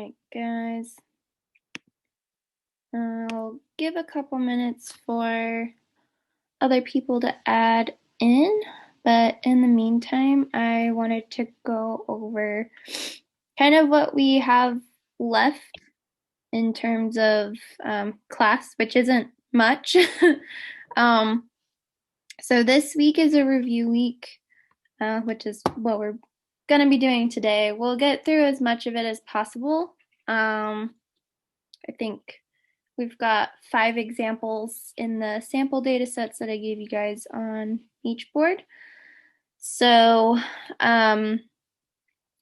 right, guys. I'll give a couple minutes for other people to add in, but in the meantime, I wanted to go over kind of what we have left in terms of class, which isn't much. um, so this week is a review week, which is what we're going to be doing today. We'll get through as much of it as possible. I think we've got 5 examples in the sample data sets that I gave you guys on each board. So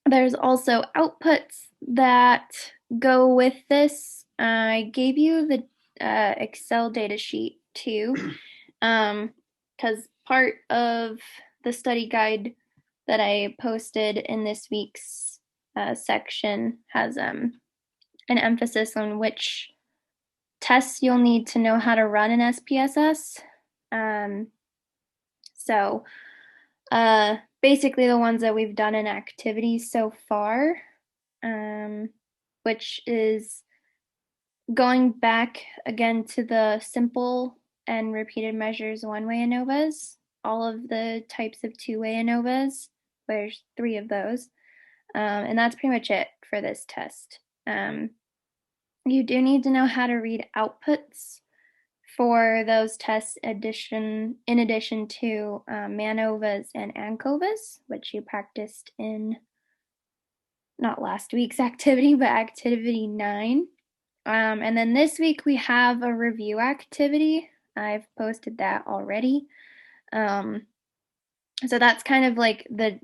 there's also outputs that go with this. I gave you the Excel data sheet too, because part of the study guide that I posted in this week's section has an emphasis on which tests you'll need to know how to run an SPSS. So basically the ones that we've done in activities so far, which is going back again to the simple and repeated measures one-way ANOVAs, all of the types of two-way ANOVAs, there's 3 of those, and that's pretty much it for this test. You do need to know how to read outputs for those tests in addition to MANOVAs and ANCOVAs, which you practiced in not last week's activity, but activity 9. And then this week we have a review activity. I've posted that already. So that's kind of like the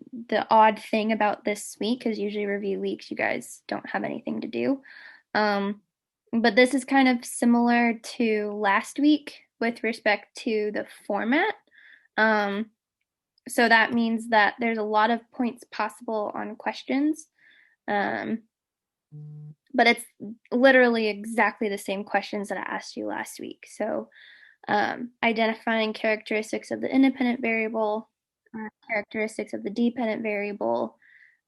odd thing about this week, because usually review weeks you guys don't have anything to do. But this is kind of similar to last week with respect to the format. So that means that there's a lot of points possible on questions. But it's literally exactly the same questions that I asked you last week. So identifying characteristics of the independent variable, characteristics of the dependent variable,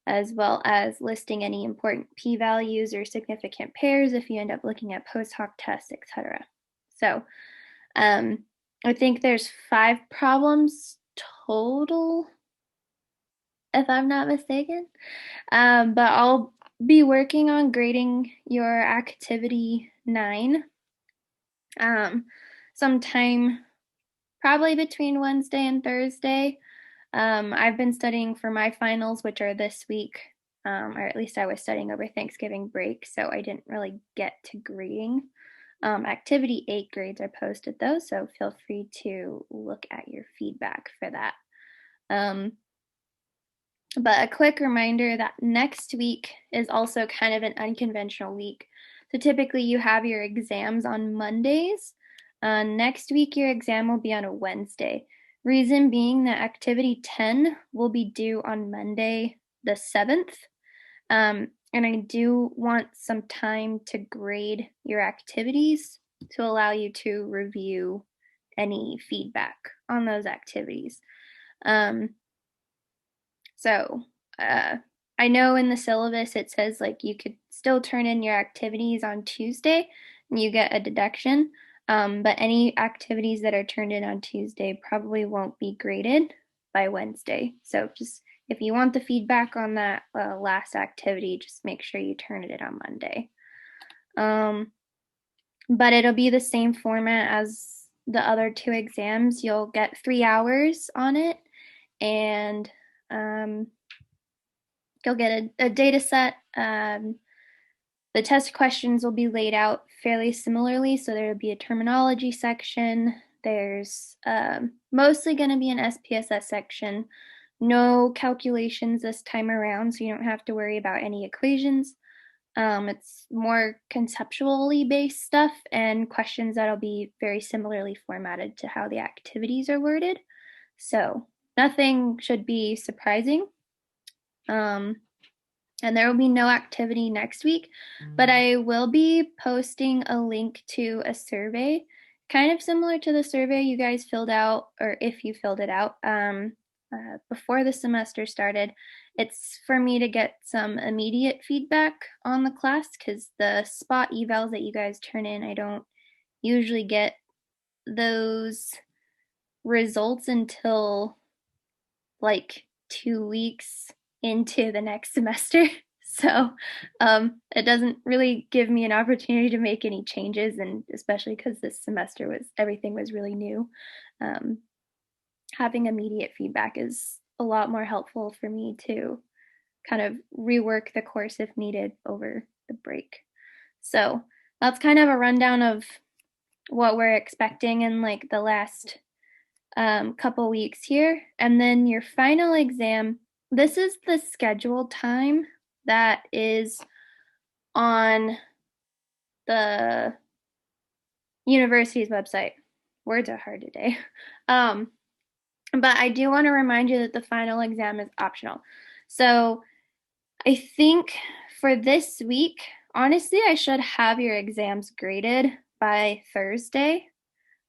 as well as listing any important p-values or significant pairs if you end up looking at post hoc tests, etc. So I think there's 5 problems total, if I'm not mistaken. But I'll be working on grading your activity 9 sometime probably between Wednesday and Thursday. I've been studying for my finals, which are this week, or at least I was studying over Thanksgiving break, so I didn't really get to grading. Activity 8 grades are posted though, so feel free to look at your feedback for that. But a quick reminder that next week is also kind of an unconventional week. So typically you have your exams on Mondays. Next week your exam will be on a Wednesday. Reason being that activity 10 will be due on Monday the 7th. And I do want some time to grade your activities to allow you to review any feedback on those activities. So I know in the syllabus it says like you could still turn in your activities on Tuesday and you get a deduction. But any activities that are turned in on Tuesday probably won't be graded by Wednesday. So just if you want the feedback on that last activity, just make sure you turn it in on Monday. But it'll be the same format as the other 2 exams. You'll get 3 hours on it, and you'll get a data set. The test questions will be laid out fairly similarly, so there will be a terminology section. There's mostly going to be an SPSS section. No calculations this time around, so you don't have to worry about any equations. It's more conceptually based stuff and questions that'll be very similarly formatted to how the activities are worded. So nothing should be surprising. And there will be no activity next week, but I will be posting a link to a survey, kind of similar to the survey you guys filled out, or if you filled it out, before the semester started. It's for me to get some immediate feedback on the class because the spot evals that you guys turn in, I don't usually get those results until like 2 weeks into the next semester. So it doesn't really give me an opportunity to make any changes, and especially because this semester was everything was really new. Um, Having immediate feedback is a lot more helpful for me to kind of rework the course if needed over the break. So that's kind of a rundown of what we're expecting in like the last couple weeks here. And then your final exam, this is the scheduled time that is on the university's website. Words are hard today. But I do want to remind you that the final exam is optional. So I think for this week, honestly, I should have your exams graded by Thursday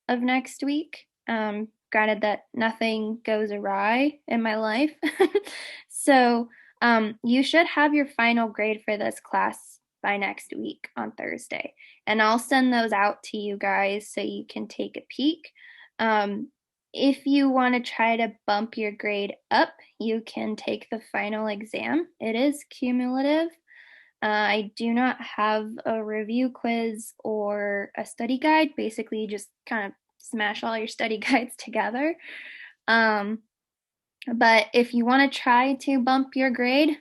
of next week. Granted that nothing goes awry in my life. So you should have your final grade for this class by next week on Thursday. And I'll send those out to you guys so you can take a peek. If you want to try to bump your grade up, you can take the final exam. It is cumulative. I do not have a review quiz or a study guide. Basically, you just kind of smash all your study guides together. But if you want to try to bump your grade,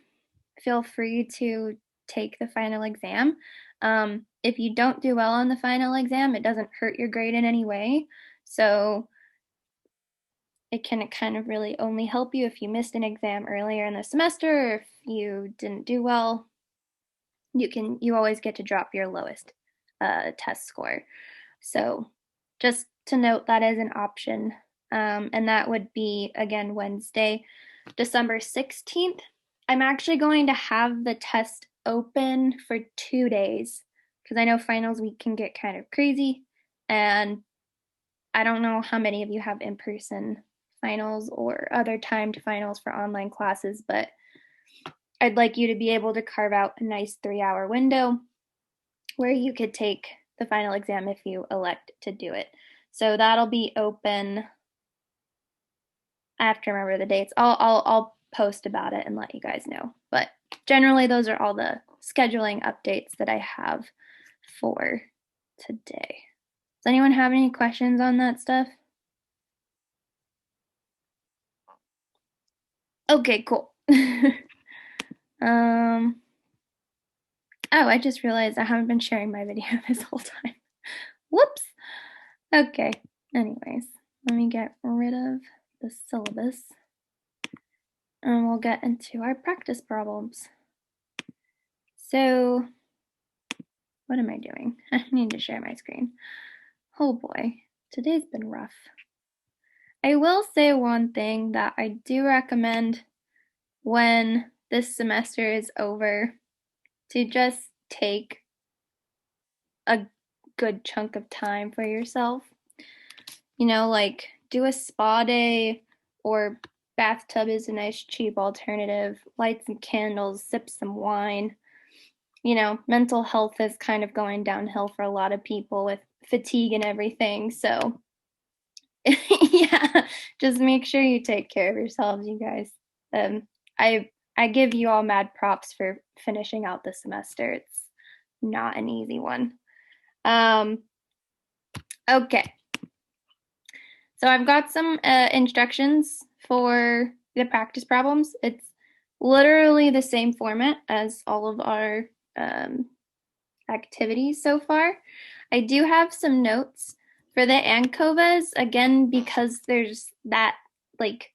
feel free to take the final exam. If you don't do well on the final exam, it doesn't hurt your grade in any way. So it can kind of really only help you if you missed an exam earlier in the semester, or if you didn't do well. You always get to drop your lowest test score. So just to note, that is an option. And that would be, again, Wednesday, December 16th. I'm actually going to have the test open for 2 days because I know finals week can get kind of crazy. And I don't know how many of you have in-person finals or other timed finals for online classes, but I'd like you to be able to carve out a nice 3-hour window where you could take the final exam if you elect to do it. So that'll be open. I have to remember the dates. I'll post about it and let you guys know. But generally, those are all the scheduling updates that I have for today. Does anyone have any questions on that stuff? Okay, cool. Oh, I just realized I haven't been sharing my video this whole time. Whoops. Okay, anyways, let me get rid of the syllabus and we'll get into our practice problems. So, what am I doing? I need to share my screen. Oh boy, today's been rough. I will say one thing that I do recommend when this semester is over, to just take a good chunk of time for yourself. You know, like do a spa day, or bathtub is a nice cheap alternative. Light some candles, sip some wine. You know, mental health is kind of going downhill for a lot of people with fatigue and everything. So yeah, just make sure you take care of yourselves, you guys. I give you all mad props for finishing out the semester. It's not an easy one. Okay. So I've got some instructions for the practice problems. It's literally the same format as all of our activities so far. I do have some notes for the ANCOVAs, again, because there's that like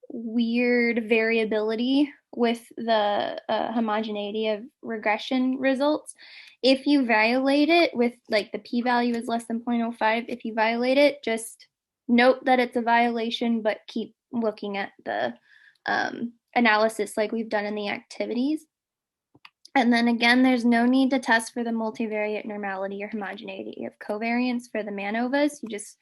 weird variability with the homogeneity of regression results. If you violate it with like the p-value is less than 0.05, if you violate it, just note that it's a violation, but keep looking at the analysis like we've done in the activities. And then again, there's no need to test for the multivariate normality or homogeneity of covariance for the MANOVAs. You just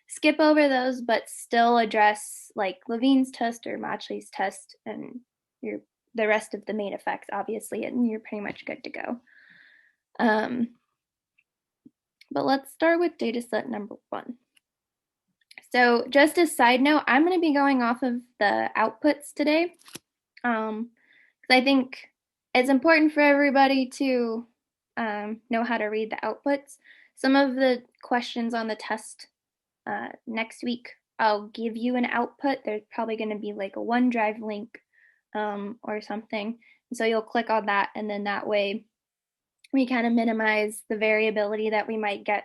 skip over those, but still address like Levine's test or Matchley's test and the rest of the main effects, obviously, and you're pretty much good to go. But let's start with data set number 1. So just a side note, I'm going to be going off of the outputs today. I think it's important for everybody to know how to read the outputs. Some of the questions on the test next week, I'll give you an output. There's probably going to be like a OneDrive link or something. And so you'll click on that, and then that way we kind of minimize the variability that we might get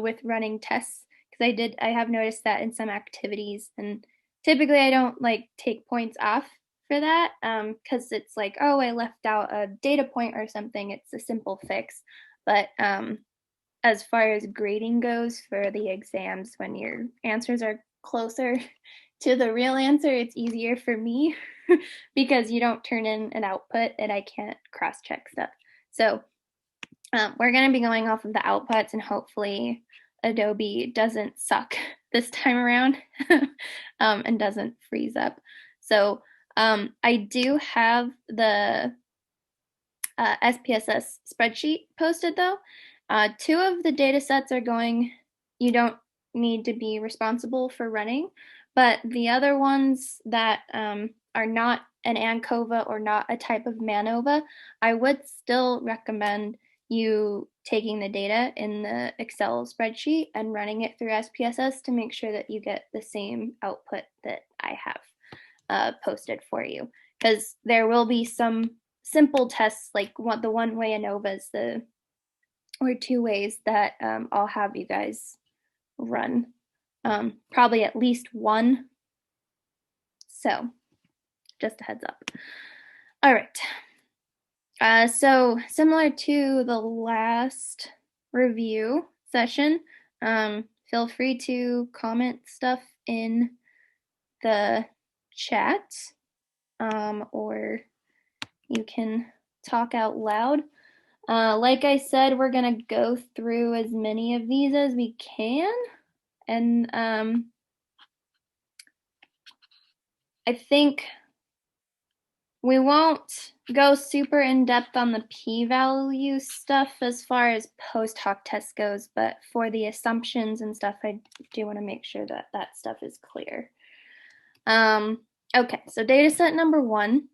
with running tests. Because I have noticed that in some activities, and typically I don't like take points off for that because it's like, oh, I left out a data point or something. It's a simple fix. But as far as grading goes for the exams, when your answers are closer to the real answer, it's easier for me because you don't turn in an output and I can't cross-check stuff. So we're going to be going off of the outputs, and hopefully Adobe doesn't suck this time around and doesn't freeze up. So I do have the SPSS spreadsheet posted though. 2 of the data sets are going, you don't need to be responsible for running, but the other ones that are not an ANCOVA or not a type of MANOVA, I would still recommend you taking the data in the Excel spreadsheet and running it through SPSS to make sure that you get the same output that I have posted for you. Because there will be some simple tests like the one-way ANOVAs, or 2 ways that I'll have you guys run. Probably at least one. So just a heads up. All right. So similar to the last review session, feel free to comment stuff in the chat, or you can talk out loud. Like I said, we're gonna go through as many of these as we can, and I think we won't go super in depth on the p-value stuff as far as post hoc test goes, but for the assumptions and stuff, I do want to make sure that that stuff is clear. Okay, so data set number 1.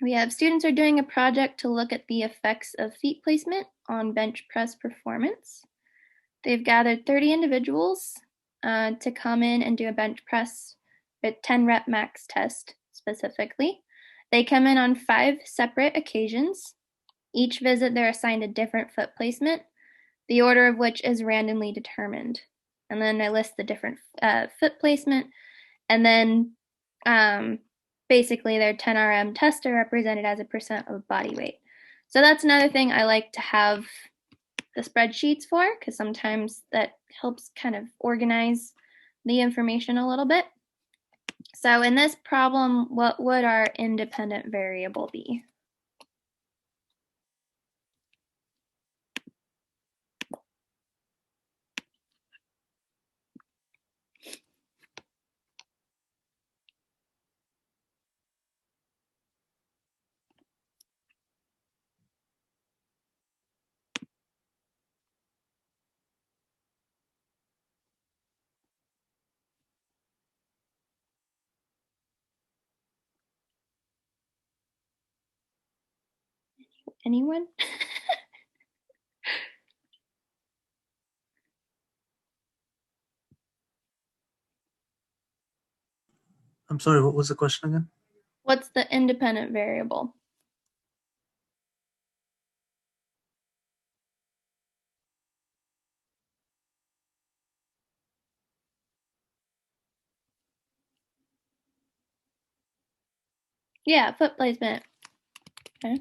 We have students are doing a project to look at the effects of feet placement on bench press performance. They've gathered 30 individuals to come in and do a bench press with 10 rep max test specifically. They come in on 5 separate occasions. Each visit they're assigned a different foot placement, the order of which is randomly determined. And then I list the different foot placement, and then basically their 10 RM test are represented as a percent of body weight. So that's another thing I like to have the spreadsheets for, because sometimes that helps kind of organize the information a little bit. So in this problem, what would our independent variable be? Anyone? I'm sorry, what was the question again? What's the independent variable? Yeah, foot placement. Okay.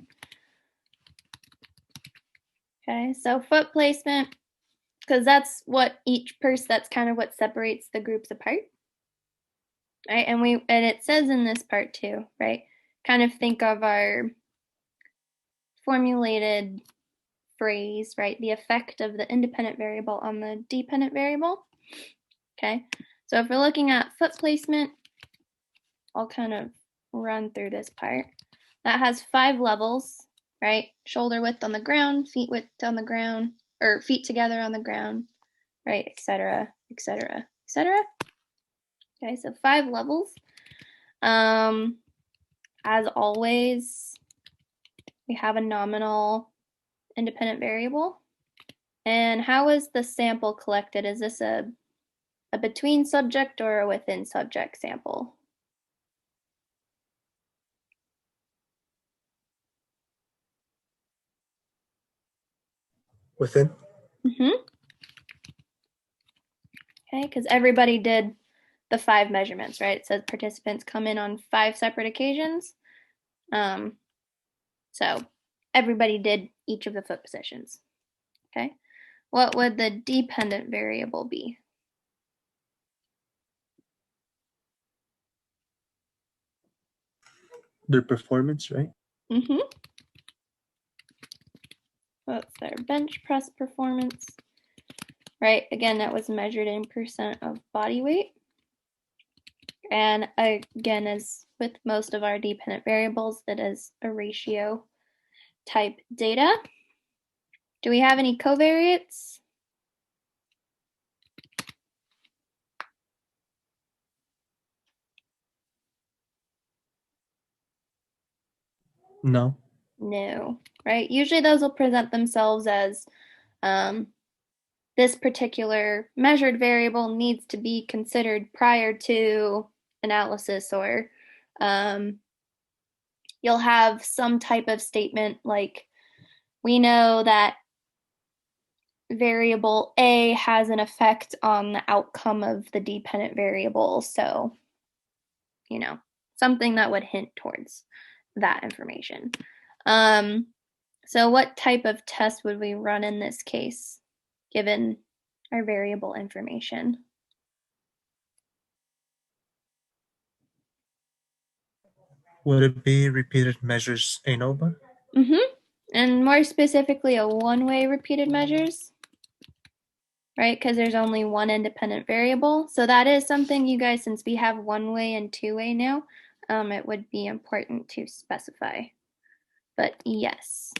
Okay, so foot placement, because that's what that's kind of what separates the groups apart. Right, and it says in this part too, right? Kind of think of our formulated phrase, right? The effect of the independent variable on the dependent variable. Okay, so if we're looking at foot placement, I'll kind of run through this part. That has 5 levels, right? Shoulder width on the ground, feet width on the ground, or feet together on the ground, right, etc., etc., etc. Okay, so 5 levels. As always, we have a nominal independent variable. And how is the sample collected? Is this a between subject or a within subject sample? Within? Mm-hmm. Okay, because everybody did the 5 measurements, right? It says participants come in on 5 separate occasions. So everybody did each of the foot positions. Okay, what would the dependent variable be? Their performance, right? Mm-hmm. What's their bench press performance? Right, again, that was measured in percent of body weight. And again, as with most of our dependent variables, it is a ratio type data. Do we have any covariates? No. No, right? Usually those will present themselves as this particular measured variable needs to be considered prior to analysis, or you'll have some type of statement like, we know that variable A has an effect on the outcome of the dependent variable. So, something that would hint towards that information. So what type of test would we run in this case, given our variable information? Would it be repeated measures ANOVA? Mm-hmm. And more specifically, a one-way repeated measures, right? Because there's only one independent variable. So that is something you guys, since we have one-way and two-way now, it would be important to specify. But yes.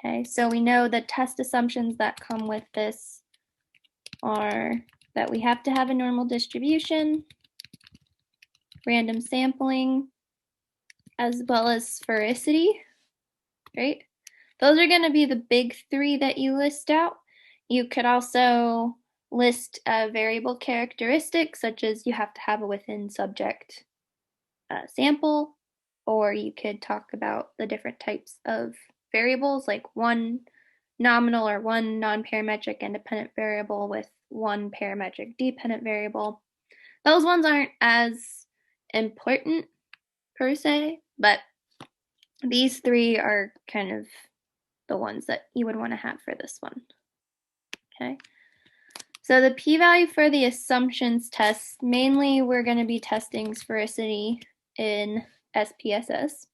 Okay, so we know the test assumptions that come with this are that we have to have a normal distribution, random sampling, as well as sphericity, right? Those are going to be the big 3 that you list out. You could also list variable characteristics, such as you have to have a within subject sample, or you could talk about the different types of variables, like one nominal or one non-parametric independent variable with one parametric dependent variable. Those ones aren't as important per se, but these 3 are kind of the ones that you would want to have for this one. Okay. So the p-value for the assumptions test, mainly we're going to be testing sphericity in SPSS,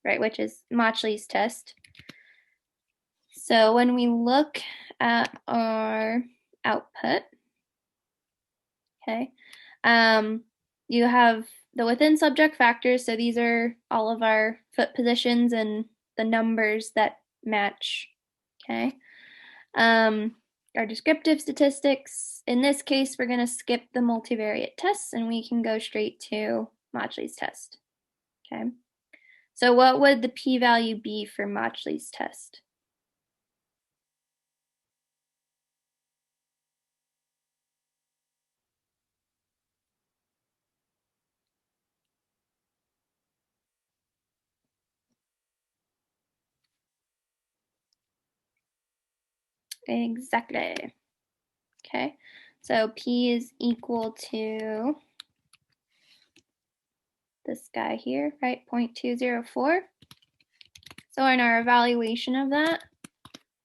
right, which is Mauchly's test. So when we look at our output, okay, you have the within subject factors. So these are all of our foot positions and the numbers that match, okay. Our descriptive statistics. In this case, we're going to skip the multivariate tests and we can go straight to Mauchly's test. Okay. So what would the p-value be for Mauchly's test? Exactly. Okay. So p is equal to this guy here, right? 0.204. So in our evaluation of that,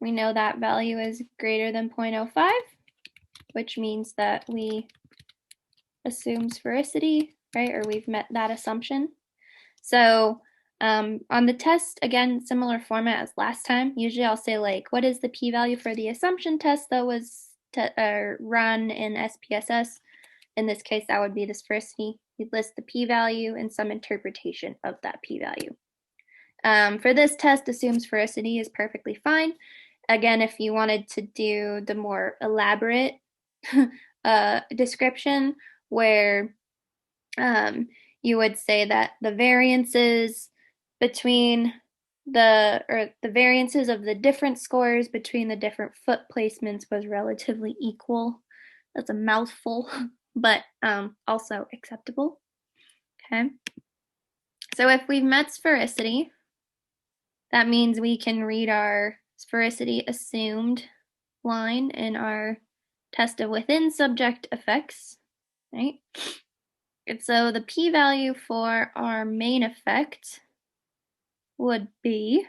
we know that value is greater than 0.05, which means that we assume sphericity, right? Or we've met that assumption. So on the test, again, similar format as last time. Usually I'll say like, what is the p-value for the assumption test that was run in SPSS. In this case, that would be the sphericity. You'd list the p-value and some interpretation of that p-value. For this test, assume sphericity is perfectly fine. Again, if you wanted to do the more elaborate description where you would say that the variances between the variances of the different scores between the different foot placements was relatively equal. That's a mouthful, but also acceptable. Okay. So if we've met sphericity, that means we can read our sphericity assumed line in our test of within subject effects, right? And so the p-value for our main effect would be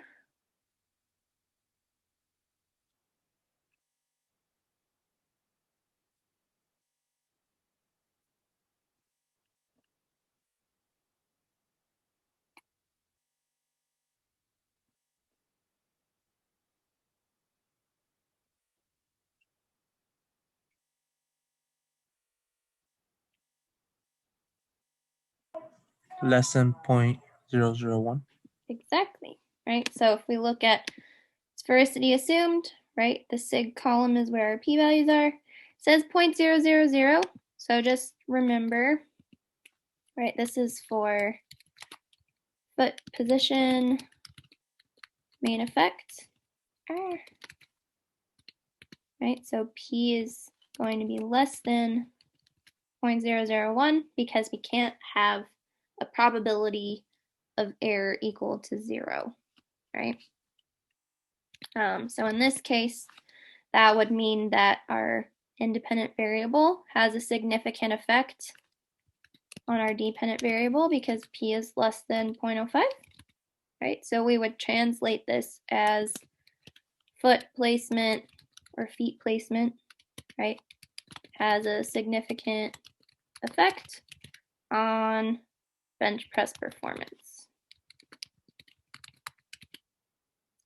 less than 0.001. exactly, right? So if we look at sphericity assumed, right, the sig column is where our p-values are. It says 0.000, so just remember, right, this is for foot position, main effect, right? So p is going to be less than 0.001 because we can't have a probability of error equal to 0, right? So in this case, that would mean that our independent variable has a significant effect on our dependent variable because p is less than 0.05, right? So we would translate this as foot placement or feet placement, right, has a significant effect on bench press performance.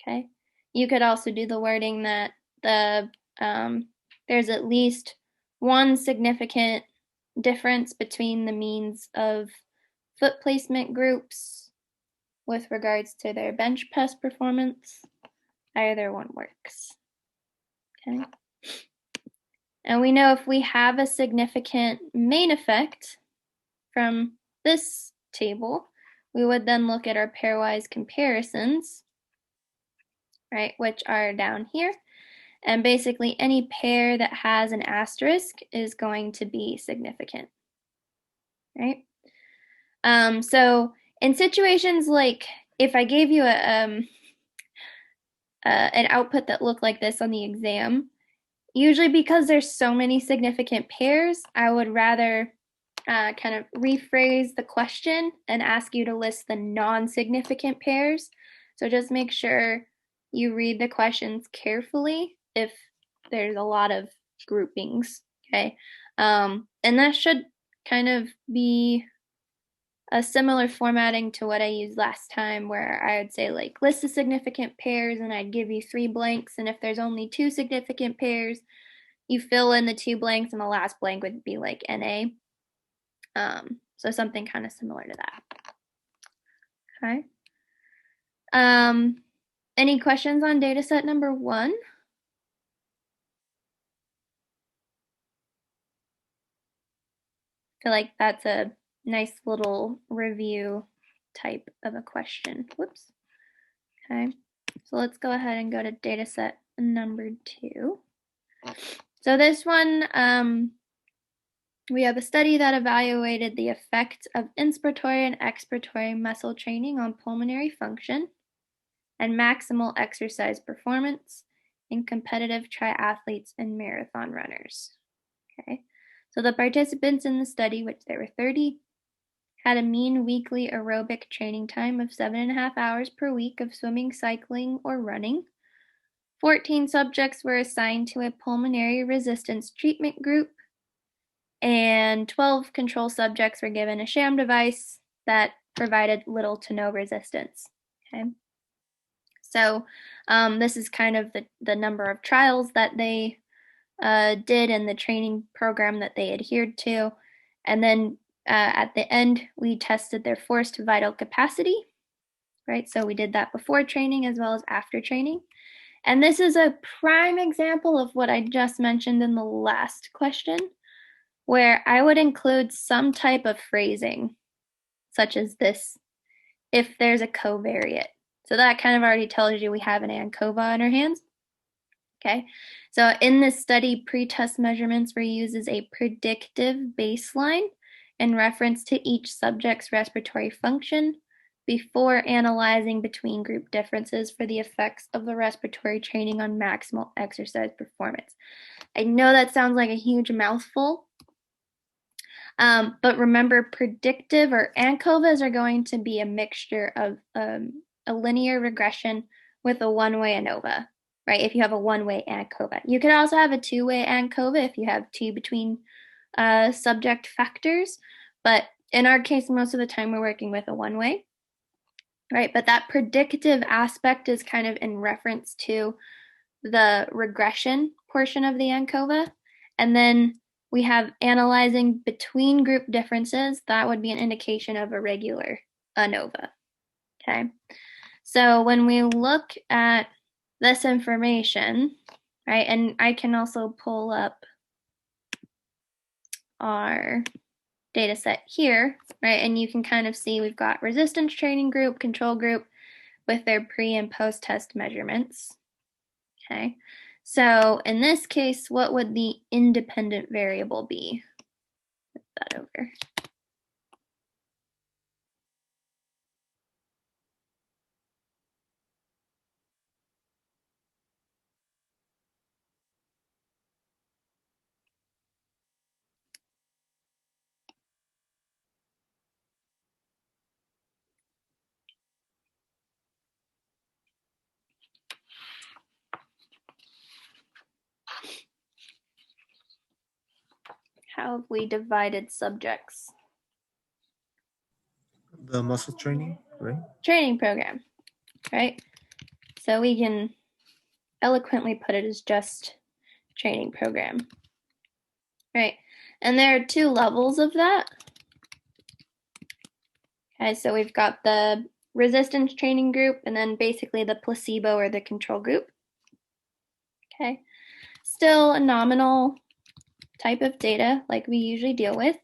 Okay. You could also do the wording that there's at least one significant difference between the means of foot placement groups with regards to their bench press performance. Either one works. Okay. And we know if we have a significant main effect from this table, we would then look at our pairwise comparisons, right, which are down here. And basically any pair that has an asterisk is going to be significant, right? So in situations like if I gave you an output that looked like this on the exam, usually because there's so many significant pairs, I would rather kind of rephrase the question and ask you to list the non-significant pairs. So just make sure you read the questions carefully if there's a lot of groupings, okay? And that should kind of be a similar formatting to what I used last time, where I would say like list the significant pairs and I'd give you 3 blanks, and if there's only 2 significant pairs, you fill in the 2 blanks and the last blank would be like NA. So something kind of similar to that. Okay. Any questions on data set number 1? I feel like that's a nice little review type of a question. Whoops. Okay. So let's go ahead and go to data set number 2. So this one, we have a study that evaluated the effects of inspiratory and expiratory muscle training on pulmonary function and maximal exercise performance in competitive triathletes and marathon runners. Okay, so the participants in the study, which there were 30, had a mean weekly aerobic training time of 7.5 hours per week of swimming, cycling, or running. 14 subjects were assigned to a pulmonary resistance treatment group, and 12 control subjects were given a sham device that provided little to no resistance. Okay. So this is kind of the number of trials that they did in the training program that they adhered to. And then at the end, we tested their forced vital capacity, right? So we did that before training as well as after training. And this is a prime example of what I just mentioned in the last question, where I would include some type of phrasing, such as this, if there's a covariate. So that kind of already tells you we have an ANCOVA in our hands. Okay, so in this study, pretest measurements were used as a predictive baseline in reference to each subject's respiratory function before analyzing between group differences for the effects of the respiratory training on maximal exercise performance. I know that sounds like a huge mouthful, but remember, predictive or ANCOVAs are going to be a mixture of a linear regression with a one-way ANOVA, right? If you have a one-way ANCOVA. You could also have a two-way ANCOVA if you have two between subject factors, but in our case, most of the time we're working with a one-way, right? But that predictive aspect is kind of in reference to the regression portion of the ANCOVA. And then we have analyzing between group differences. That would be an indication of a regular ANOVA. Okay. So when we look at this information, right, and I can also pull up our data set here, right, and you can kind of see we've got resistance training group, control group with their pre and post test measurements. Okay. So in this case, what would the independent variable be? Flip that over. How have we divided subjects? The muscle training, right? Training program, right? So we can eloquently put it as just training program, right? And there are two levels of that. Okay, so we've got the resistance training group and then basically the placebo or the control group. Okay, still a nominal type of data like we usually deal with.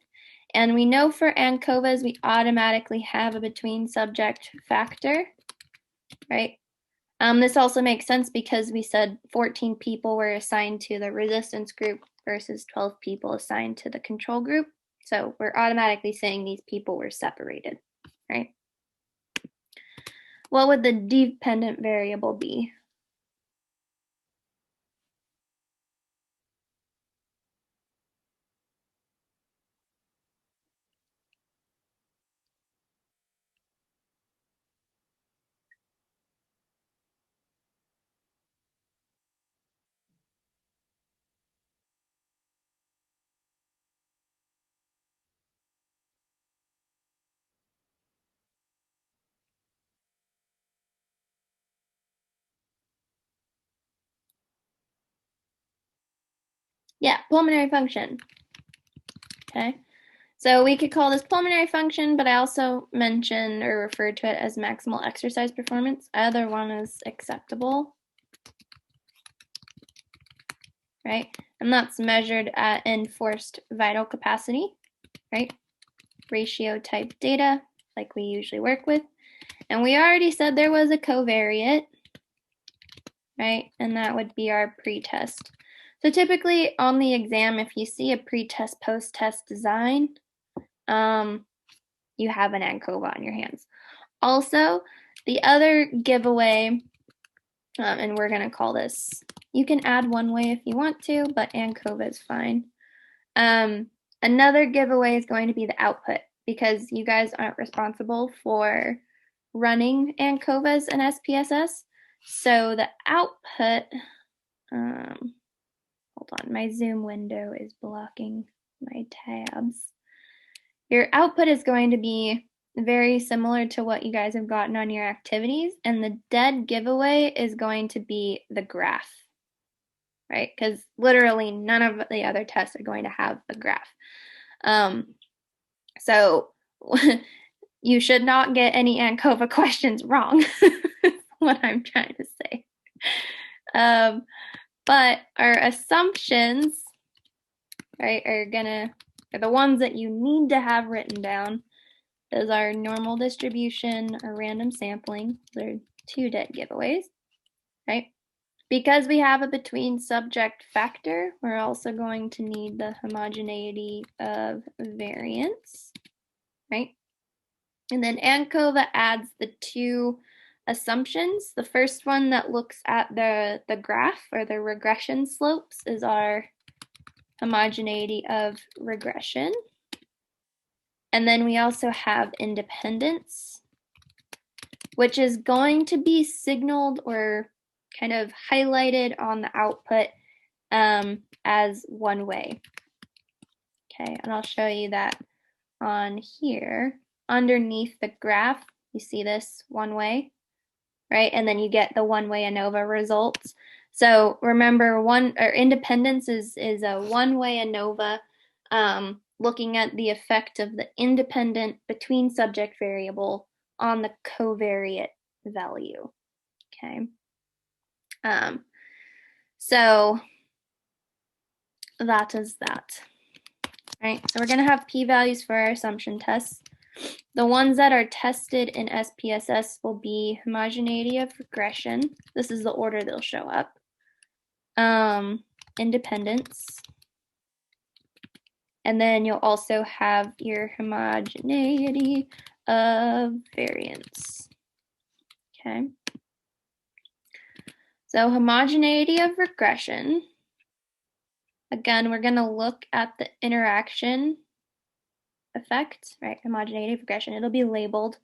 And we know for ANCOVAs, we automatically have a between subject factor, right? This also makes sense because we said 14 people were assigned to the resistance group versus 12 people assigned to the control group. So we're automatically saying these people were separated, right? What would the dependent variable be? Yeah, pulmonary function. Okay. So we could call this pulmonary function, but I also mentioned or referred to it as maximal exercise performance. Either one is acceptable, right? And that's measured at enforced vital capacity, right? Ratio type data, like we usually work with. And we already said there was a covariate, right? And that would be our pretest. So typically on the exam, if you see a pretest post-test design, you have an ANCOVA on your hands. Also, the other giveaway, and we're going to call this, you can add one way if you want to, but ANCOVA is fine. Another giveaway is going to be the output because you guys aren't responsible for running ANCOVAs and SPSS. So the output, hold on, my Zoom window is blocking my tabs. Your output is going to be very similar to what you guys have gotten on your activities, and the dead giveaway is going to be the graph. right? Because literally none of the other tests are going to have a graph. So you should not get any ANCOVA questions wrong, is what I'm trying to say. But our assumptions, right, are the ones that you need to have written down. Those are normal distribution or random sampling. Those are two dead giveaways, right? Because we have a between subject factor, we're also going to need the homogeneity of variance, right? And then ANCOVA adds the two assumptions. The first one that looks at the graph or the regression slopes is our homogeneity of regression. And then we also have independence, which is going to be signaled or kind of highlighted on the output as one way. Okay, and I'll show you that on here. Underneath the graph, you see this one way, right? And then you get the one way ANOVA results. So remember, independence is a one way ANOVA looking at the effect of the independent between subject variable on the covariate value. Okay. So that is that. Right, so we're going to have p-values for our assumption tests. The ones that are tested in SPSS will be homogeneity of regression. This is the order they'll show up. Independence. And then you'll also have your homogeneity of variance. Okay. So homogeneity of regression. Again, we're going to look at the interaction effect, right? Homogeneity of regression. It'll be labeled.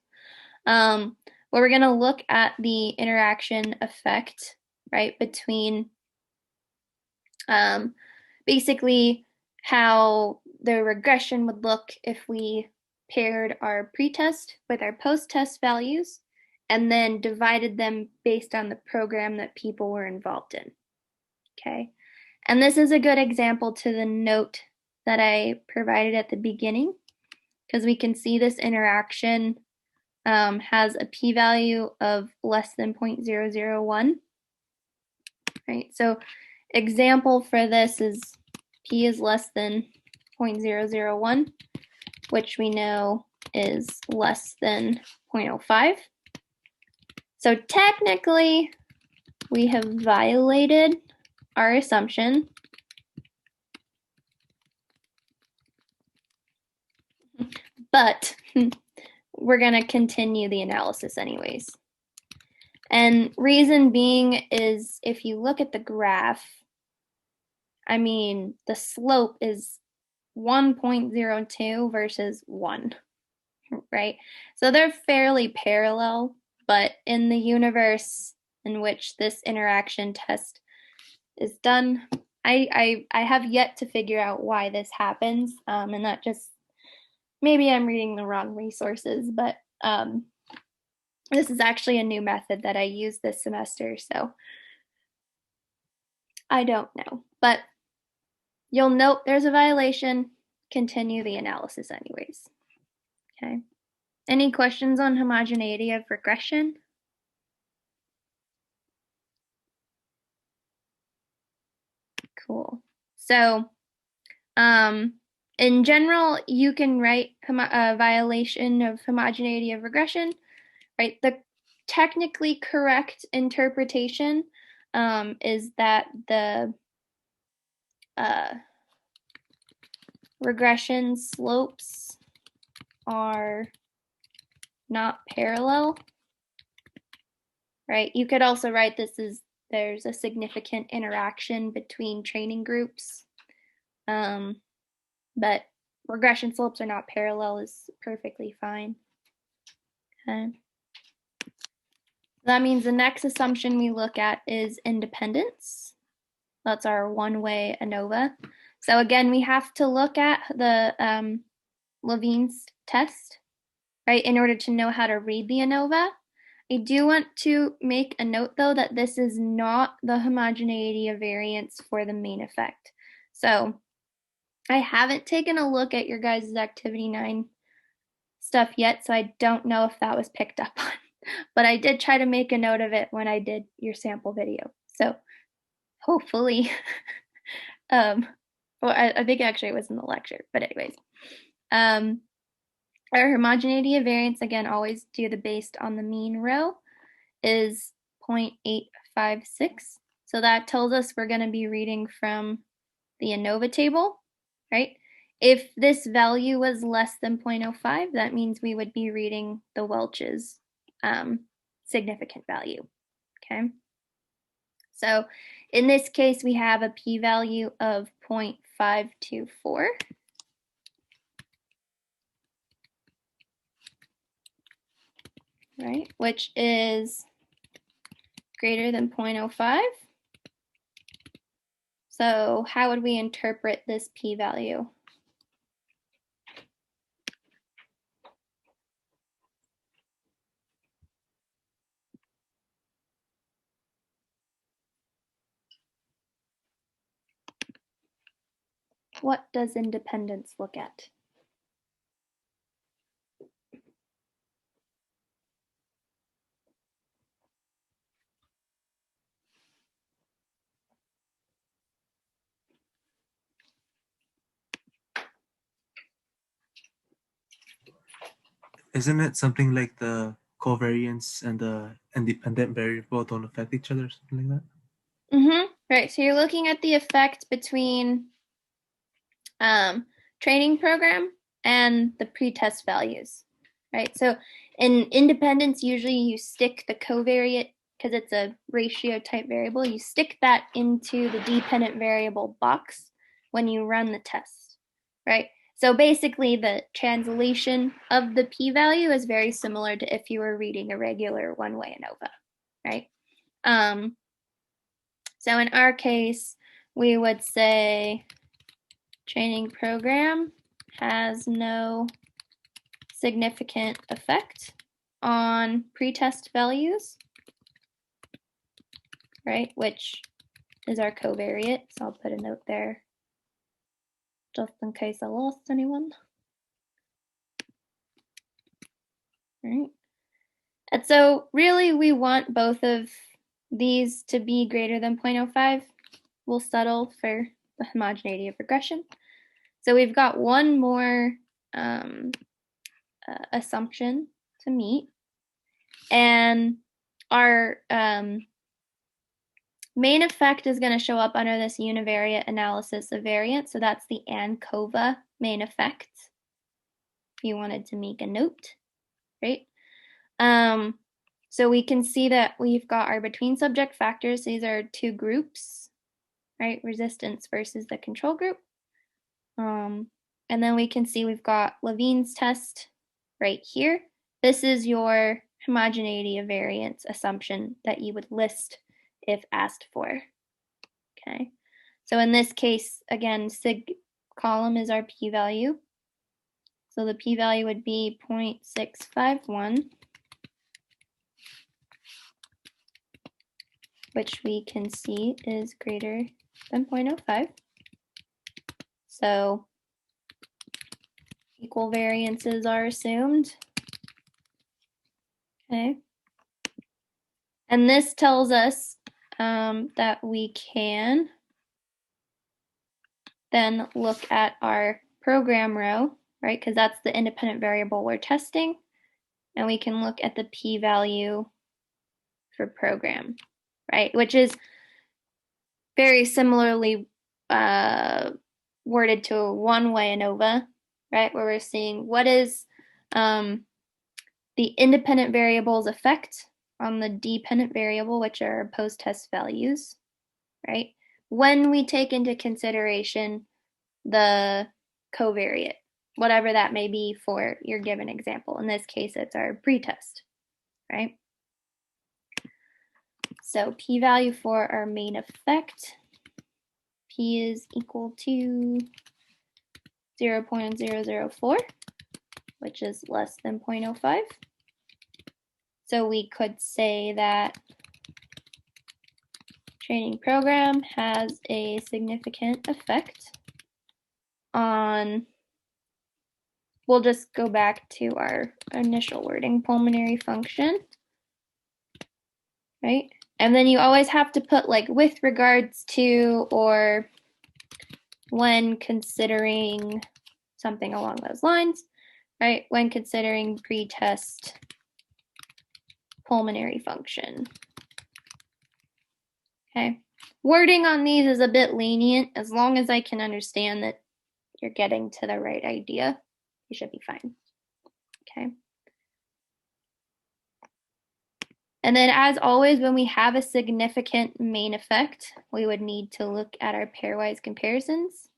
Where we're going to look at the interaction effect, right, between basically how the regression would look if we paired our pretest with our post-test values and then divided them based on the program that people were involved in. Okay. And this is a good example to the note that I provided at the beginning, because we can see this interaction has a p-value of less than 0.001. Right, so example for this is p is less than 0.001, which we know is less than 0.05. So technically, we have violated our assumption. But we're going to continue the analysis anyways. And reason being is if you look at the graph, I mean, the slope is 1.02 versus 1, right? So they're fairly parallel, but in the universe in which this interaction test is done, I have yet to figure out why this happens, and that just, maybe I'm reading the wrong resources, but this is actually a new method that I used this semester, so I don't know. But you'll note there's a violation, continue the analysis anyways. Okay. Any questions on homogeneity of regression? Cool. So, in general, you can write a violation of homogeneity of regression, right? The technically correct interpretation is that the regression slopes are not parallel, right? You could also write this as there's a significant interaction between training groups, but regression slopes are not parallel is perfectly fine. Okay. That means the next assumption we look at is independence. That's our one-way ANOVA. So again, we have to look at the Levine's test, right, in order to know how to read the ANOVA. I do want to make a note though that this is not the homogeneity of variance for the main effect. So I haven't taken a look at your guys' activity 9 stuff yet, so I don't know if that was picked up on. But I did try to make a note of it when I did your sample video. So hopefully, well, I think actually it was in the lecture, but anyways. Our homogeneity of variance, again, always do the based on the mean row, is 0.856. So that tells us we're going to be reading from the ANOVA table, right? If this value was less than 0.05, that means we would be reading the Welch's significant value, okay? So in this case, we have a p-value of 0.524. Right, which is greater than 0.05. So how would we interpret this p-value? What does independence look at? Isn't it something like the covariance and the independent variable don't affect each other, something like that? Right, so you're looking at the effect between training program and the pretest values, right? So in independence, usually you stick the covariate, because it's a ratio type variable, you stick that into the dependent variable box when you run the test, right? So basically the translation of the p-value is very similar to if you were reading a regular one-way ANOVA, right? So in our case, we would say training program has no significant effect on pretest values, right? Which is our covariate. So I'll put a note there just in case I lost anyone. Right. And so really we want both of these to be greater than 0.05. We'll settle for the homogeneity of regression. So we've got one more assumption to meet. And our main effect is going to show up under this univariate analysis of variance. So that's the ANCOVA main effect. If you wanted to make a note, right? So we can see that we've got our between subject factors. These are two groups, right? Resistance versus the control group. And then we can see we've got Levine's test right here. This is your homogeneity of variance assumption that you would list if asked for. Okay. So in this case, again, sig column is our p-value. So the p-value would be 0.651, which we can see is greater than 0.05. So equal variances are assumed. Okay. And this tells us that we can then look at our program row, right? Because that's the independent variable we're testing. And we can look at the p-value for program, right? Which is very similarly worded to a one-way ANOVA, right? Where we're seeing what is the independent variable's effect on the dependent variable, which are post-test values, right? When we take into consideration the covariate, whatever that may be for your given example. In this case, it's our pretest, right? So p-value for our main effect, p is equal to 0.004, which is less than 0.05. So we could say that training program has a significant effect on, we'll just go back to our initial wording, pulmonary function, right? And then you always have to put like with regards to or when considering something along those lines, right? When considering pre-test pulmonary function. Okay. Wording on these is a bit lenient. As long as I can understand that you're getting to the right idea, you should be fine. Okay. And then as always, when we have a significant main effect, we would need to look at our pairwise comparisons,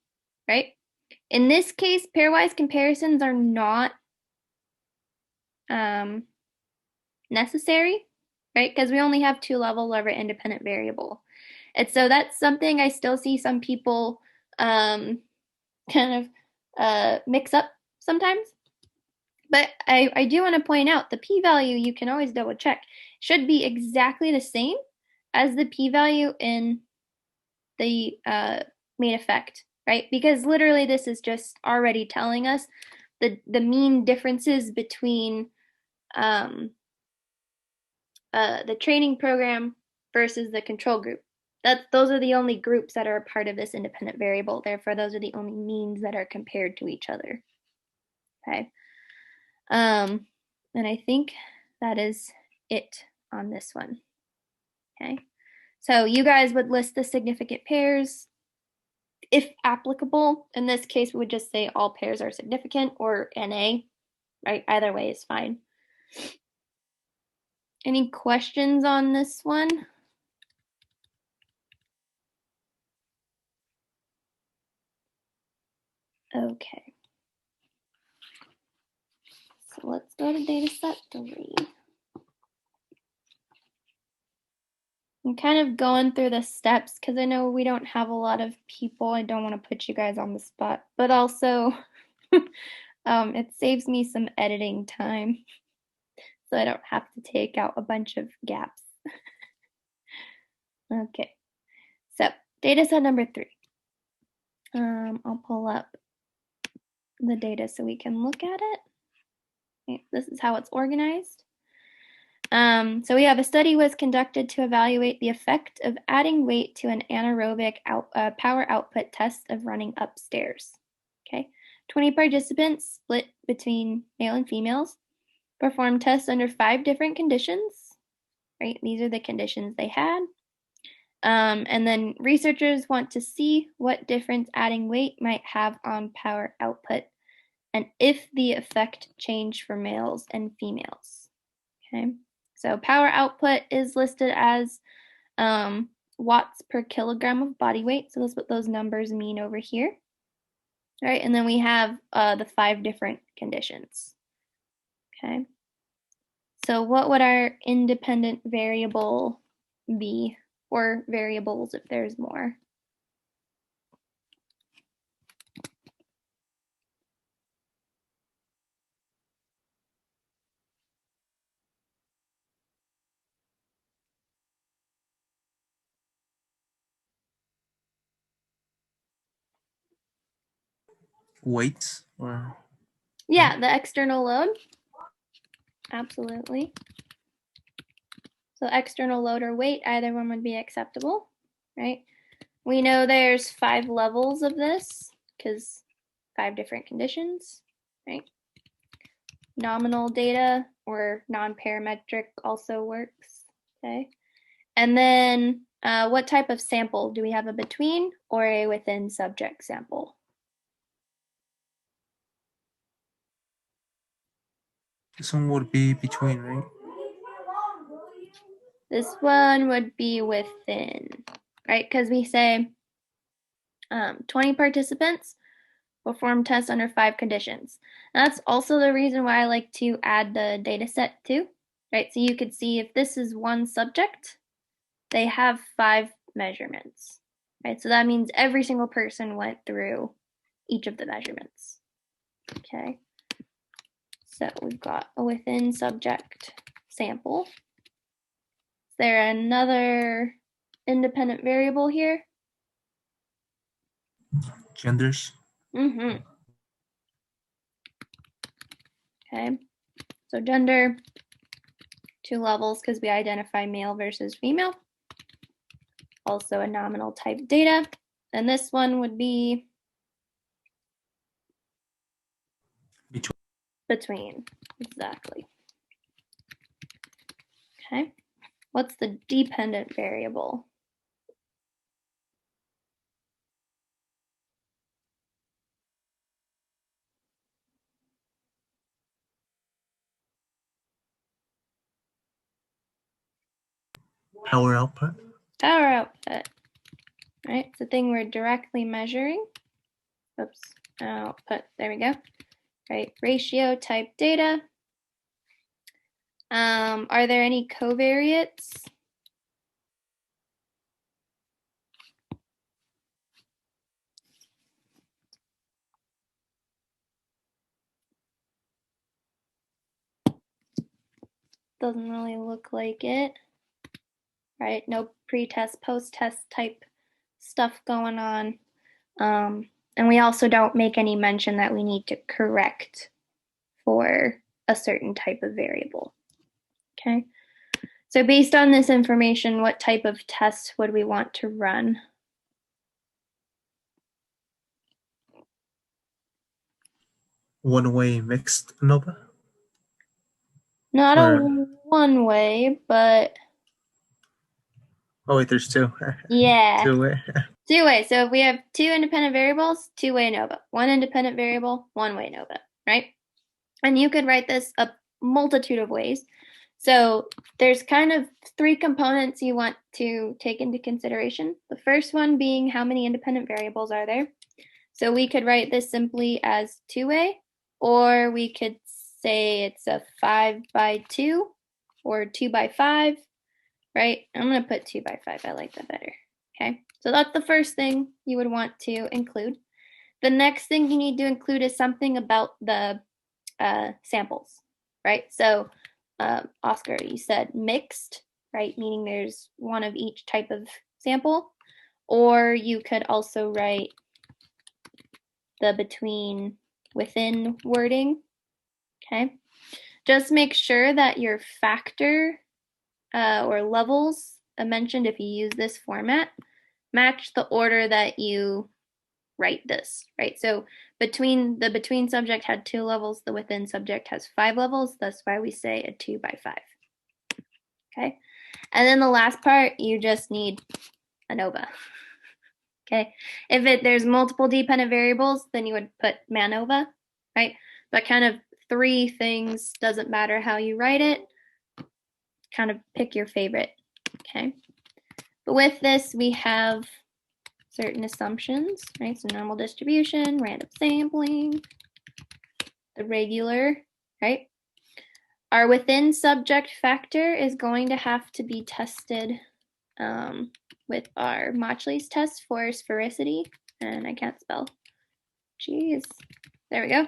right? In this case, pairwise comparisons are not necessary, right? Because we only have two levels of our independent variable. And so that's something I still see some people kind of mix up sometimes. But I do want to point out the p-value, you can always double check, should be exactly the same as the p-value in the main effect, right? Because literally this is just already telling us the mean differences between the training program versus the control group. Those are the only groups that are a part of this independent variable. Therefore, those are the only means that are compared to each other. Okay. And I think that is it on this one. Okay. So you guys would list the significant pairs if applicable. In this case, we would just say all pairs are significant or NA, right? Either way is fine. Any questions on this one? Okay. So let's go to data set 3. I'm kind of going through the steps because I know we don't have a lot of people. I don't want to put you guys on the spot, but also it saves me some editing time so I don't have to take out a bunch of gaps. Okay, so data set number 3. I'll pull up the data so we can look at it. Okay, this is how it's organized. So we have a study was conducted to evaluate the effect of adding weight to an anaerobic power output test of running upstairs. Okay, 20 participants split between male and females, performed tests under 5 different conditions, right? These are the conditions they had. And then researchers want to see what difference adding weight might have on power output and if the effect changed for males and females. Okay. So power output is listed as watts per kilogram of body weight. So that's what those numbers mean over here. All right, and then we have the 5 different conditions. Okay. So what would our independent variable be, or variables if there's more? Weights or Yeah, the external load. Absolutely. So external load or weight, either one would be acceptable, right? We know there's 5 levels of this because 5 different conditions, right? Nominal data or non-parametric also works, okay? And then what type of sample? Do we have a between or a within subject sample? this one would be between, right? This one would be within, right? Because we say 20 participants perform tests under 5 conditions. And that's also the reason why I like to add the data set too, right? So you could see if this is one subject, they have 5 measurements, right? So that means every single person went through each of the measurements, okay? So we've got a within subject sample. Is there another independent variable here? Genders. Mm-hmm. Okay, so gender, 2 levels because we identify male versus female. Also a nominal type data. And this one would be between, exactly. Okay, what's the dependent variable? Power output. Power output, right? It's the thing we're directly measuring. Oops, output, there we go. Right, ratio type data. Are there any covariates? Doesn't really look like it, right? No pre-test, post-test type stuff going on. And we also don't make any mention that we need to correct for a certain type of variable. Okay, so based on this information, what type of test would we want to run? One-way mixed ANOVA. Not Or, a one way, but oh wait, there's two. yeah, Two-way. 2-way. So if we have 2 independent variables, 2-way ANOVA. 1 independent variable, 1-way ANOVA, right? And you could write this a multitude of ways. So there's kind of 3 components you want to take into consideration. The first one being how many independent variables are there. So we could write this simply as 2-way, or we could say it's a 5x2 or 2x5, right? I'm going to put 2x5. I like that better. Okay, so that's the first thing you would want to include. The next thing you need to include is something about the samples, right? So, Oscar, you said mixed, right? Meaning there's one of each type of sample. Or you could also write the between within wording, okay? Just make sure that your factor or levels mentioned if you use this format match the order that you write this, right? So the between subject had 2 levels, the within subject has 5 levels. That's why we say a 2x5. Okay, and then the last part, you just need ANOVA. Okay, if there's multiple dependent variables, then you would put MANOVA, right? But kind of 3 things, doesn't matter how you write it, kind of pick your favorite. Okay, but with this we have certain assumptions, right? So normal distribution, random sampling, the regular, right? Our within subject factor is going to have to be tested with our Machli's test for sphericity, and I can't spell. Jeez, there we go.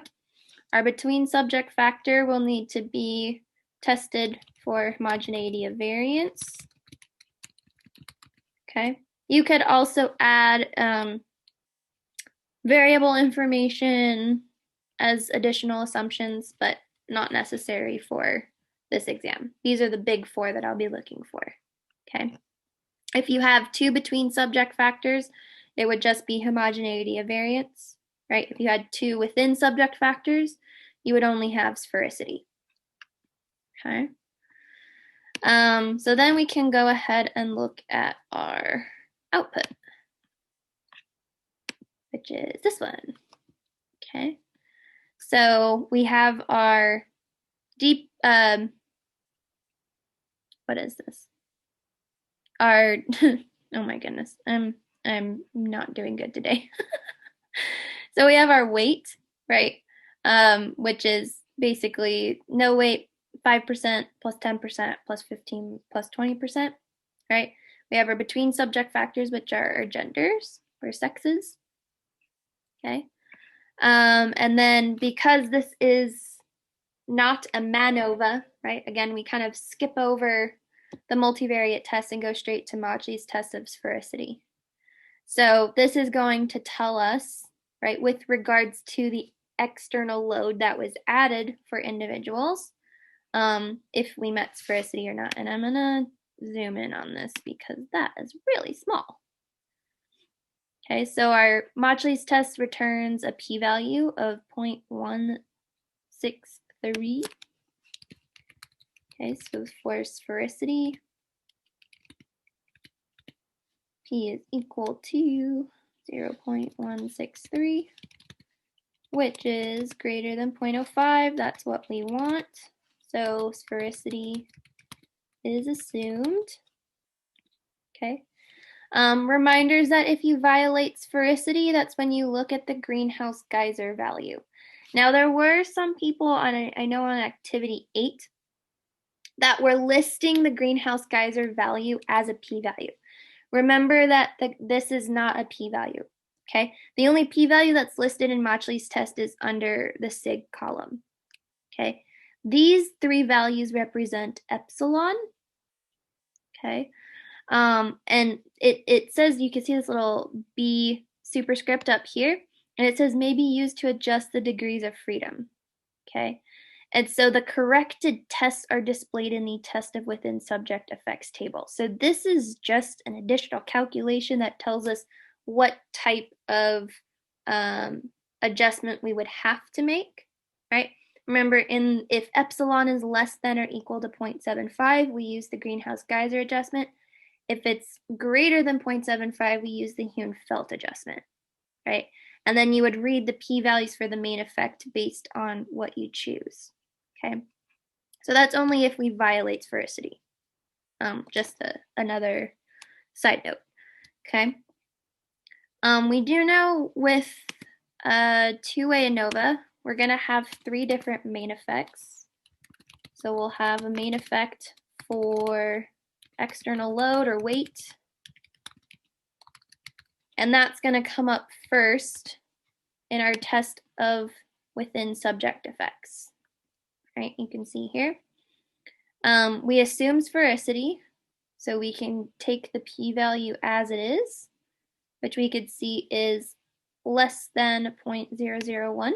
Our between subject factor will need to be tested for homogeneity of variance. Okay, you could also add variable information as additional assumptions, but not necessary for this exam. These are the big 4 that I'll be looking for. Okay. If you have 2 between subject factors, it would just be homogeneity of variance, right? If you had 2 within subject factors, you would only have sphericity. Okay. So then we can go ahead and look at our output, which is this one. Okay. So we have our deep, what is this? Our, oh my goodness, I'm not doing good today. So we have our weight, right? Which is basically no weight, 5% plus 10% plus 15 plus 20%, right? We have our between subject factors, which are our genders or sexes, okay? And then because this is not a MANOVA, right? Again, we kind of skip over the multivariate test and go straight to Maudsley's test of sphericity. So this is going to tell us, right, with regards to the external load that was added for individuals, if we met sphericity or not. And I'm gonna zoom in on this because that is really small. Okay, so our Maudsley's test returns a p-value of 0.163. Okay, so for sphericity, p is equal to 0.163, which is greater than 0.05. That's what we want. So sphericity is assumed. Okay. Reminders that if you violate sphericity, that's when you look at the greenhouse geyser value. Now, there were some people on, I know on activity 8, that were listing the greenhouse geyser value as a p-value. Remember that this is not a p-value, okay? The only p-value that's listed in Maudsley's test is under the sig column, okay? These 3 values represent epsilon, okay? And it says, you can see this little B superscript up here, and it says may be used to adjust the degrees of freedom, okay? And so the corrected tests are displayed in the test of within subject effects table. So this is just an additional calculation that tells us what type of adjustment we would have to make, right? Remember, if epsilon is less than or equal to 0.75, we use the greenhouse geyser adjustment. If it's greater than 0.75, we use the Hune-Felt adjustment, right? And then you would read the p-values for the main effect based on what you choose, okay? So that's only if we violate sphericity. Just another side note, okay? We do know with two-way ANOVA, we're gonna have 3 different main effects. So we'll have a main effect for external load or weight, and that's going to come up first in our test of within subject effects, right? You can see here. We assume sphericity, so we can take the p-value as it is, which we could see is less than 0.001,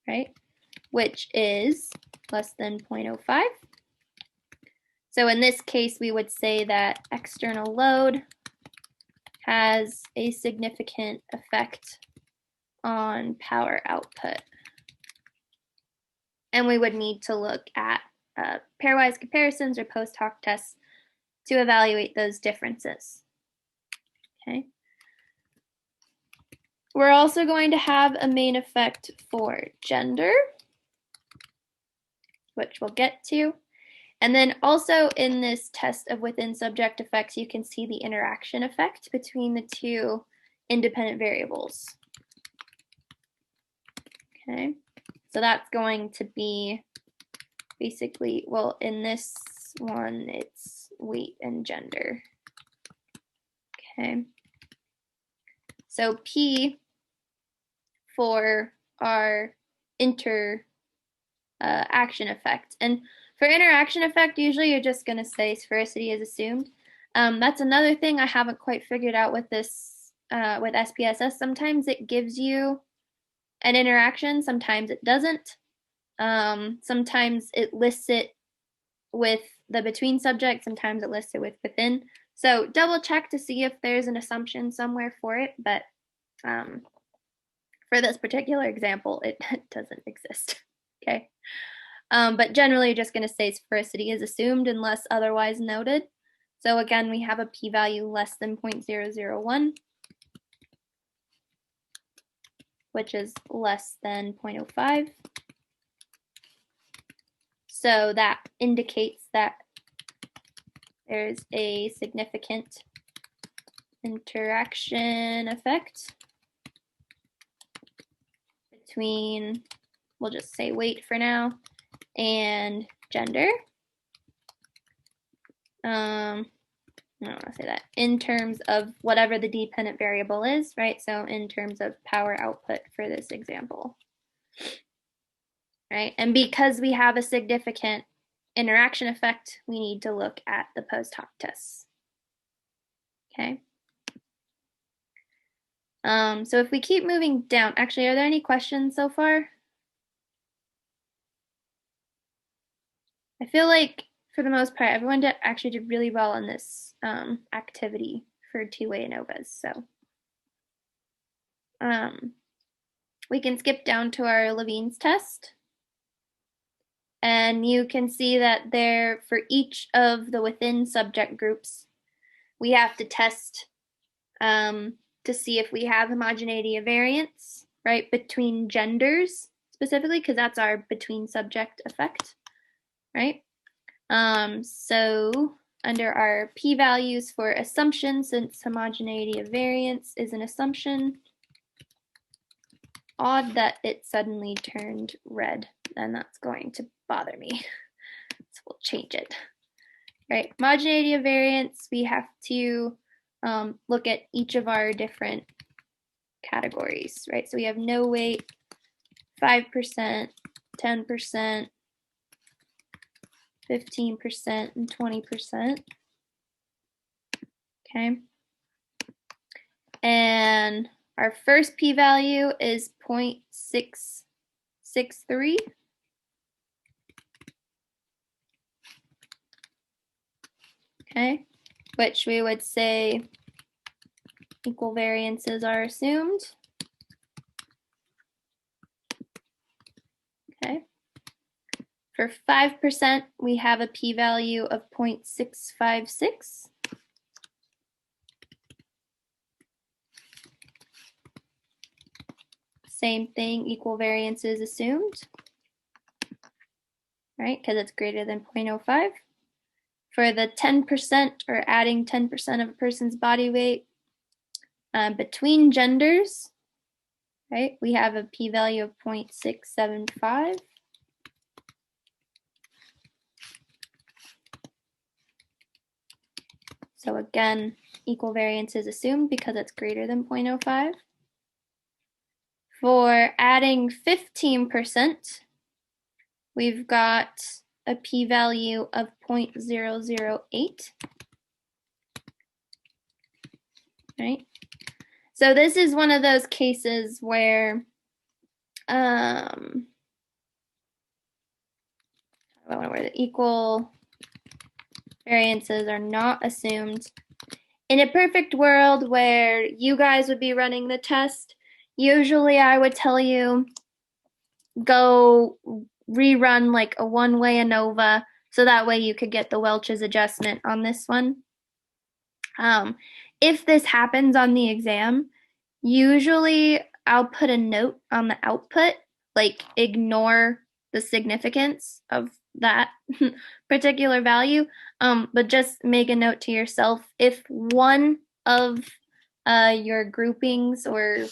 right? Which is less than 0.05. So in this case, we would say that external load has a significant effect on power output. And we would need to look at pairwise comparisons or post hoc tests to evaluate those differences. Okay. We're also going to have a main effect for gender, which we'll get to. And then also in this test of within subject effects, you can see the interaction effect between the 2 independent variables. Okay, so that's going to be basically, well, in this one, it's weight and gender. Okay, so P for our interaction effect. And for interaction effect, usually you're just going to say sphericity is assumed. That's another thing I haven't quite figured out with this, with SPSS. Sometimes it gives you an interaction, sometimes it doesn't. Sometimes it lists it with the between subject, sometimes it lists it with within. So double check to see if there's an assumption somewhere for it, but for this particular example, it doesn't exist, okay? But generally, you're just going to say sphericity is assumed unless otherwise noted. So again, we have a p-value less than 0.001, which is less than 0.05. So that indicates that there's a significant interaction effect between, we'll just say weight for now, and gender. I don't want to say that, in terms of whatever the dependent variable is, right? So in terms of power output for this example. right? And because we have a significant interaction effect, we need to look at the post hoc tests. Okay. So if we keep moving down, actually, are there any questions so far? I feel like for the most part, everyone actually did really well on this activity for two-way ANOVAs. So we can skip down to our Levine's test. And you can see that there, for each of the within subject groups, we have to test to see if we have homogeneity of variance, right, between genders specifically, because that's our between subject effect, right? So under our p-values for assumption, since homogeneity of variance is an assumption, odd that it suddenly turned red, and that's going to bother me. So we'll change it. Right, homogeneity of variance, we have to look at each of our different categories, right? So we have no weight, 5%, 10%, 15%, and 20%. Okay. And our first p-value is 0.663. Okay, which we would say equal variances are assumed. Okay. For 5%, we have a p-value of 0.656. Same thing, equal variance is assumed, right? Because it's greater than 0.05. For the 10% or adding 10% of a person's body weight between genders, right? We have a p-value of 0.675. So again, equal variance is assumed because it's greater than 0.05. For adding 15%, we've got a p-value of 0.008. Right? So this is one of those cases where where the equal variances are not assumed. In a perfect world where you guys would be running the test, usually I would tell you go rerun like a one-way ANOVA so that way you could get the Welch's adjustment on this one. If this happens on the exam, usually I'll put a note on the output, like ignore the significance of that particular value, but just make a note to yourself if one of your groupings or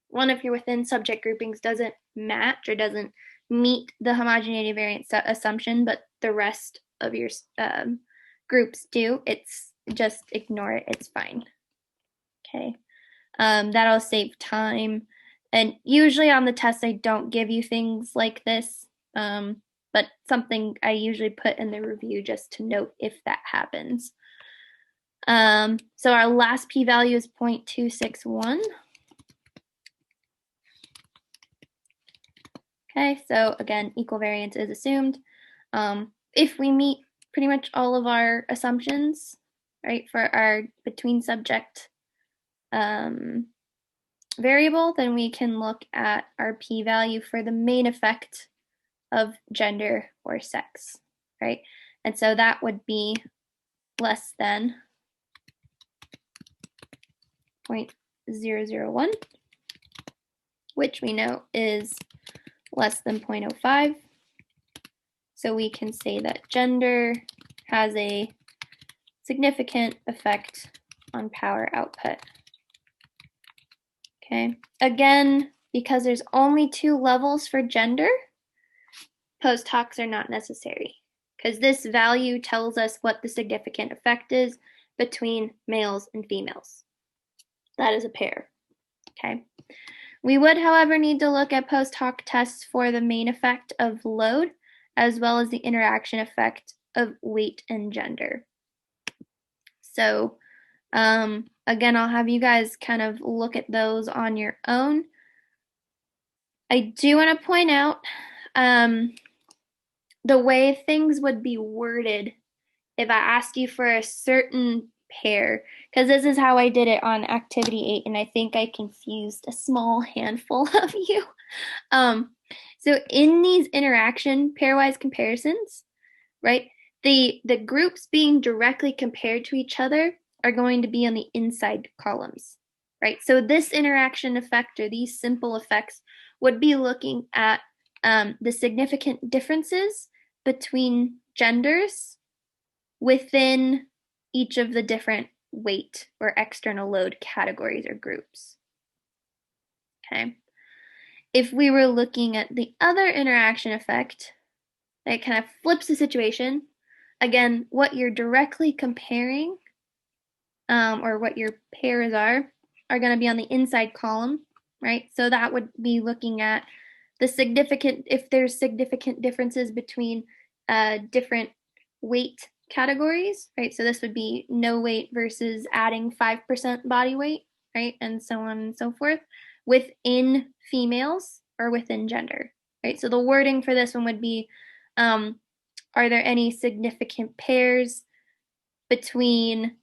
one of your within subject groupings doesn't match or doesn't meet the homogeneity variance assumption, but the rest of your groups do, it's just ignore it, it's fine. Okay. That'll save time. And usually on the test, I don't give you things like this, but something I usually put in the review just to note if that happens. So our last p-value is 0.261. Okay, so again, equal variance is assumed. If we meet pretty much all of our assumptions, right, for our between subject variable, then we can look at our p-value for the main effect of gender or sex, right? And so that would be less than 0.001, which we know is less than 0.05. So we can say that gender has a significant effect on power output. Okay, again, because there's only 2 levels for gender, post hocs are not necessary because this value tells us what the significant effect is between males and females. That is a pair. Okay, We would, however, need to look at post hoc tests for the main effect of load, as well as the interaction effect of weight and gender. So again, I'll have you guys kind of look at those on your own. I do want to point out the way things would be worded if I asked you for a certain pair, because this is how I did it on activity 8, and I think I confused a small handful of you. So in these interaction pairwise comparisons, right, the groups being directly compared to each other are going to be on the inside columns, right? So this interaction effect or these simple effects would be looking at the significant differences between genders within each of the different weight or external load categories or groups. Okay. If we were looking at the other interaction effect, that kind of flips the situation. Again, what you're directly comparing or what your pairs are going to be on the inside column, right? So that would be looking at the significant, if there's significant differences between different weight categories, right? So this would be no weight versus adding 5% body weight, right? And so on and so forth within females or within gender, right? So the wording for this one would be, are there any significant pairs between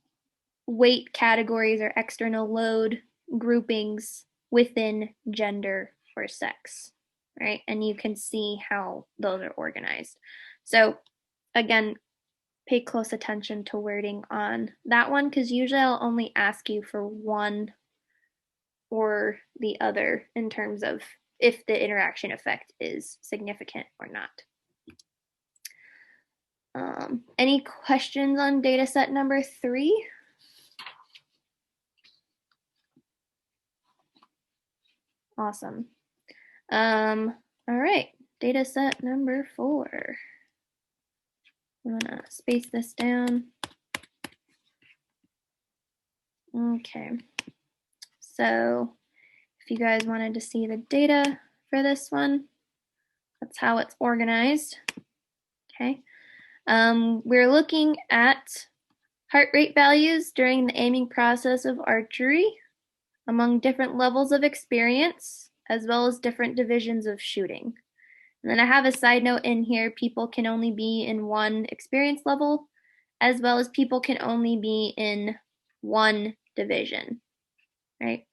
weight categories or external load groupings within gender or sex, right? And you can see how those are organized. So again, pay close attention to wording on that one, because usually I'll only ask you for one or the other in terms of if the interaction effect is significant or not. Any questions on data set number 3? Awesome. All right, data set number 4. I'm gonna space this down. Okay, so if you guys wanted to see the data for this one, that's how it's organized. Okay, we're looking at heart rate values during the aiming process of archery among different levels of experience, as well as different divisions of shooting. And then I have a side note in here, people can only be in one experience level, as well as people can only be in one division, right?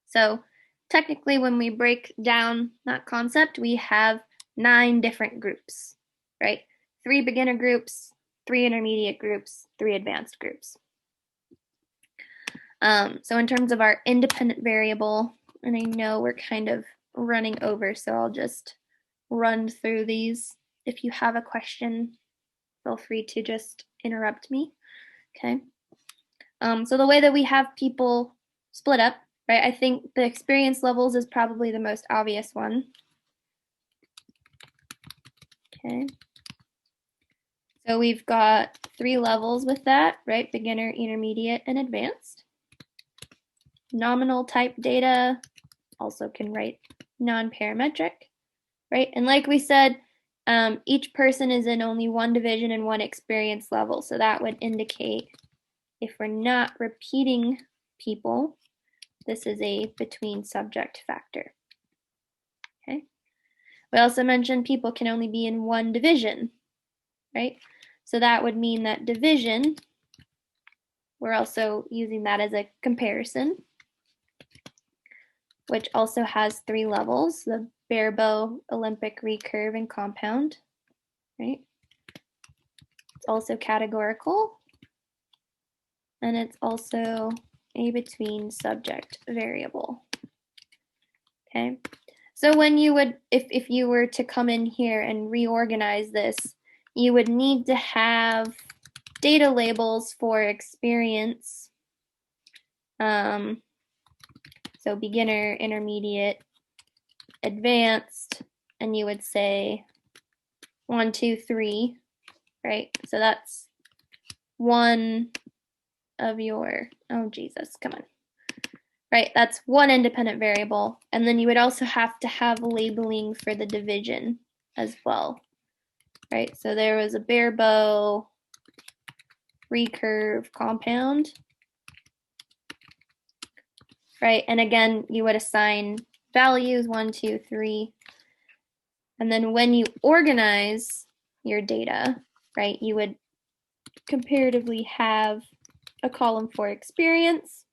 So technically when we break down that concept, we have 9 different groups, right? 3 beginner groups, 3 intermediate groups, 3 advanced groups. So in terms of our independent variable, and I know we're kind of running over, so I'll just run through these. If you have a question, feel free to just interrupt me. Okay. So the way that we have people split up, right? I think the experience levels is probably the most obvious one. Okay. So we've got 3 levels with that, right? Beginner, intermediate, and advanced. Nominal type data, also can write non-parametric, right? And like we said, each person is in only one division and one experience level. So that would indicate if we're not repeating people, this is a between subject factor. Okay. We also mentioned people can only be in one division, right? So that would mean that division, we're also using that as a comparison, which also has 3 levels, the barebow, Olympic, recurve, and compound, right? It's also categorical, and it's also a between subject variable. Okay, so when you would, if you were to come in here and reorganize this, you would need to have data labels for experience. So beginner, intermediate, advanced, and you would say 1, 2, 3, right? So that's one of your, oh Jesus, come on. right? That's one independent variable. And then you would also have to have labeling for the division as well, right? So there was a bare bow recurve compound, right? And again, you would assign values 1, 2, 3. And then when you organize your data, right, you would comparatively have a column for experience,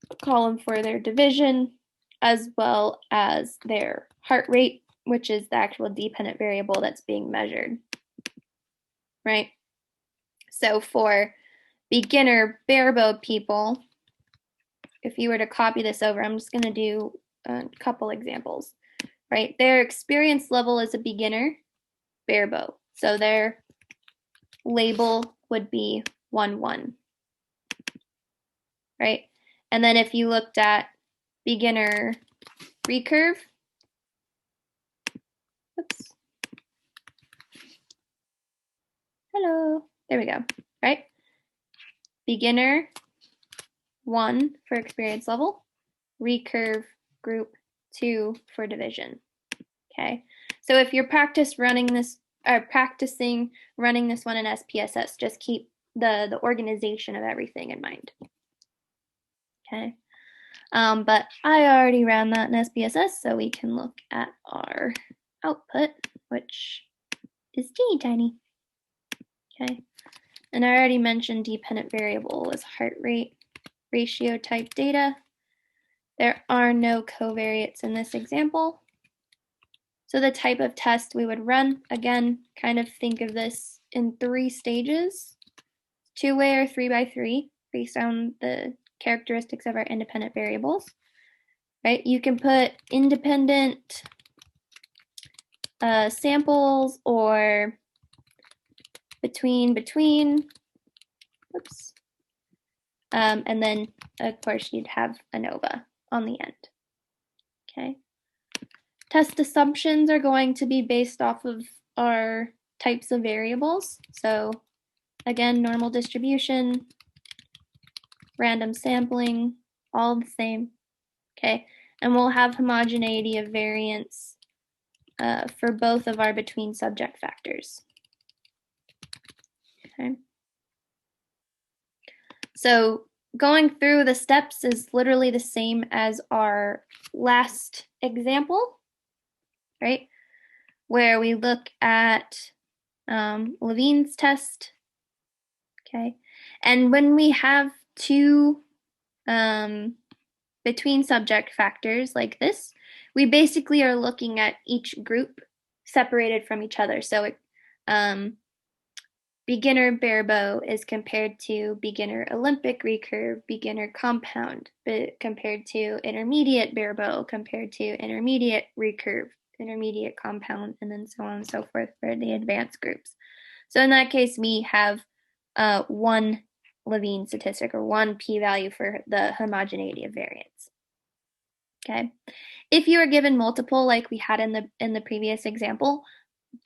a column for their division, as well as their heart rate, which is the actual dependent variable that's being measured, right? So for beginner barebow people, if you were to copy this over, I'm just going to do a couple examples, right? Their experience level is a beginner barebow. So their label would be 1, 1, right? And then if you looked at beginner recurve, oops, hello, there we go, right? Beginner 1 for experience level, recurve group 2 for division. Okay, so if you're practicing running this one in SPSS, just keep the organization of everything in mind. Okay, but I already ran that in SPSS, so we can look at our output, which is teeny tiny. Okay, and I already mentioned dependent variable was heart rate ratio type data. There are no covariates in this example. So the type of test we would run, again, kind of think of this in 3 stages, 2-way or 3x3, based on the characteristics of our independent variables, right? You can put independent samples or between, oops, and then of course you'd have ANOVA on the end, okay? Test assumptions are going to be based off of our types of variables. So again, normal distribution, random sampling, all the same, okay? And we'll have homogeneity of variance for both of our between subject factors, okay? So going through the steps is literally the same as our last example, right? Where we look at Levine's test, okay? And when we have 2 between subject factors like this, we basically are looking at each group separated from each other. So beginner barebow is compared to beginner Olympic recurve, beginner compound, compared to intermediate barebow, compared to intermediate recurve, intermediate compound, and then so on and so forth for the advanced groups. So in that case, we have 1 Levine statistic or 1 p-value for the homogeneity of variance. Okay. If you are given multiple, like we had in the previous example,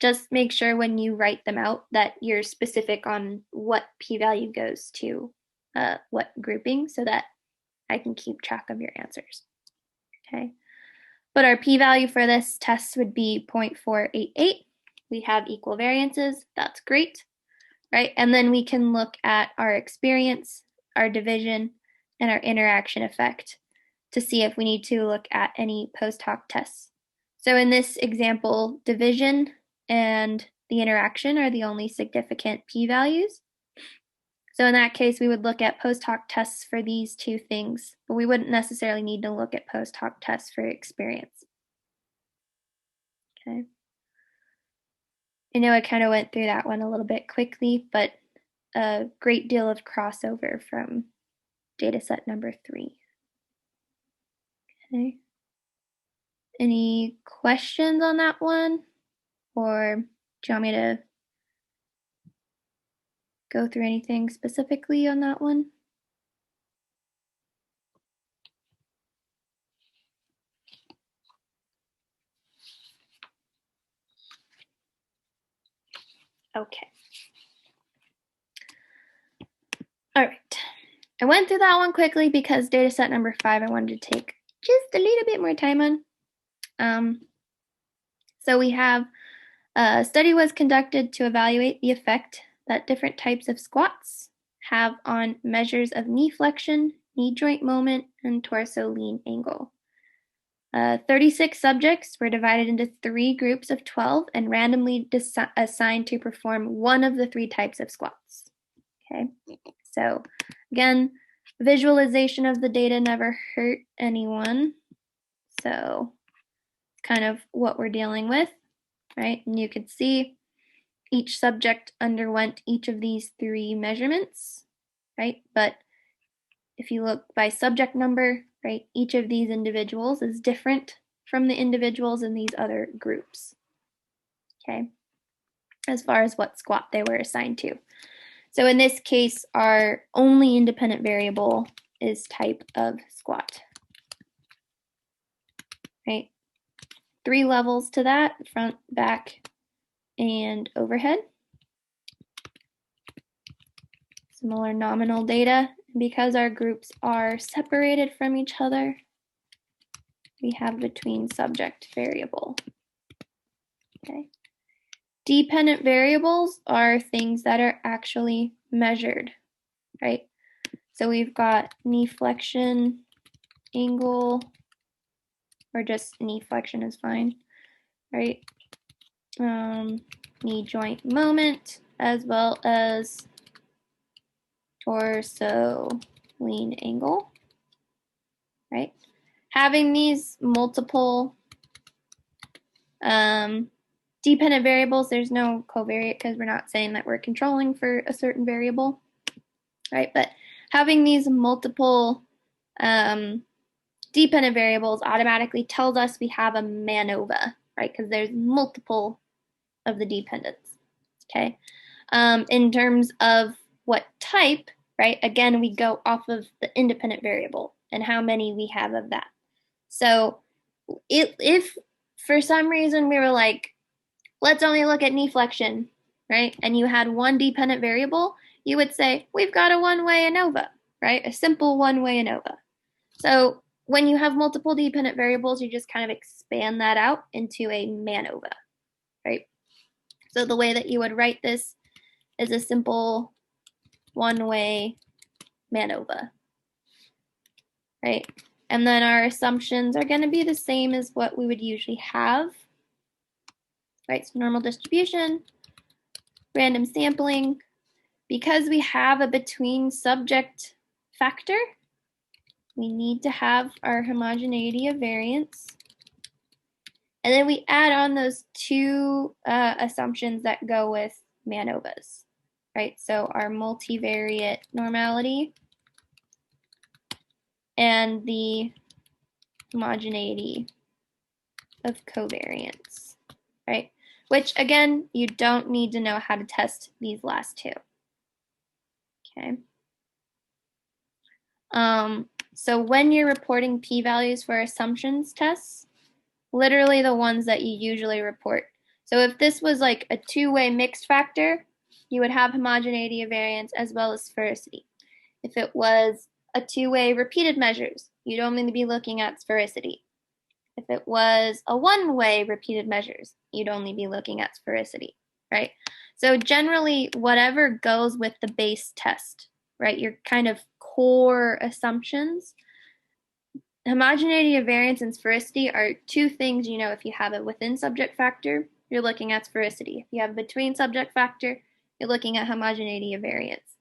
just make sure when you write them out that you're specific on what p-value goes to what grouping, so that I can keep track of your answers. Okay. But our p-value for this test would be 0.488. We have equal variances. That's great, right? And then we can look at our experience, our division, and our interaction effect to see if we need to look at any post hoc tests. So in this example, division and the interaction are the only significant p-values. So in that case, we would look at post hoc tests for these 2 things, but we wouldn't necessarily need to look at post hoc tests for experience. Okay. I know I kind of went through that one a little bit quickly, but a great deal of crossover from data set number 3. Okay. Any questions on that one? Or do you want me to go through anything specifically on that one? Okay. All right. I went through that one quickly because data set number 5 I wanted to take just a little bit more time on. So we have a study was conducted to evaluate the effect that different types of squats have on measures of knee flexion, knee joint moment, and torso lean angle. 36 subjects were divided into 3 groups of 12 and randomly assigned to perform one of the 3 types of squats. Okay, so again, visualization of the data never hurt anyone. So kind of what we're dealing with, right? And you could see each subject underwent each of these 3 measurements, right? But if you look by subject number, right, each of these individuals is different from the individuals in these other groups, okay, as far as what squat they were assigned to. So in this case, our only independent variable is type of squat, right? 3 levels to that, front, back, and overhead. Similar nominal data. Because our groups are separated from each other, we have between subject variable. Okay. Dependent variables are things that are actually measured, right? So we've got knee flexion, angle, or just knee flexion is fine, right? Knee joint moment, as well as torso lean angle, right? Having these multiple dependent variables, there's no covariate because we're not saying that we're controlling for a certain variable, right? But having these multiple dependent variables automatically tells us we have a MANOVA, right? Because there's multiple of the dependents, okay? In terms of what type, right? Again, we go off of the independent variable and how many we have of that. So if for some reason we were like, let's only look at knee flexion, right? And you had one dependent variable, you would say, we've got a one-way ANOVA, right? A simple one-way ANOVA. So when you have multiple dependent variables, you just kind of expand that out into a MANOVA, right? So the way that you would write this is a simple one-way MANOVA, right? And then our assumptions are going to be the same as what we would usually have, right? So normal distribution, random sampling. Because we have a between subject factor, we need to have our homogeneity of variance. And then we add on those 2 assumptions that go with MANOVAs, right? So our multivariate normality and the homogeneity of covariance, right? Which again, you don't need to know how to test these last 2. Okay. So when you're reporting p-values for assumptions tests, literally the ones that you usually report. So if this was like a 2-way mixed factor, you would have homogeneity of variance as well as sphericity. If it was a 2-way repeated measures, you'd only be looking at sphericity. If it was a 1-way repeated measures, you'd only be looking at sphericity, right? So generally, whatever goes with the base test, right, your kind of core assumptions, homogeneity of variance and sphericity are 2 things you know. If you have a within subject factor, you're looking at sphericity. If you have a between subject factor, you're looking at homogeneity of variance.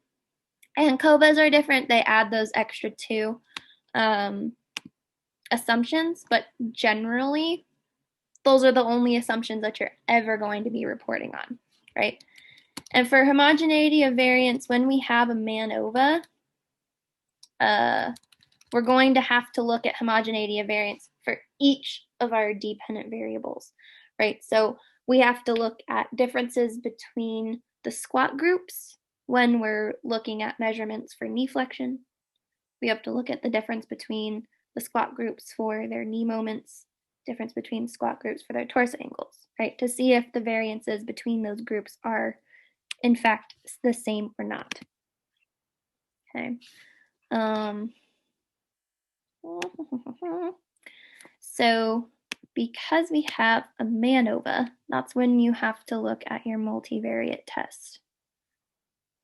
And COVAs are different. They add those extra 2 assumptions, but generally, those are the only assumptions that you're ever going to be reporting on, right? And for homogeneity of variance, when we have a MANOVA, we're going to have to look at homogeneity of variance for each of our dependent variables, right? So we have to look at differences between the squat groups when we're looking at measurements for knee flexion. We have to look at the difference between the squat groups for their knee moments, difference between squat groups for their torso angles, right? To see if the variances between those groups are in fact the same or not. Okay. So because we have a MANOVA, that's when you have to look at your multivariate test,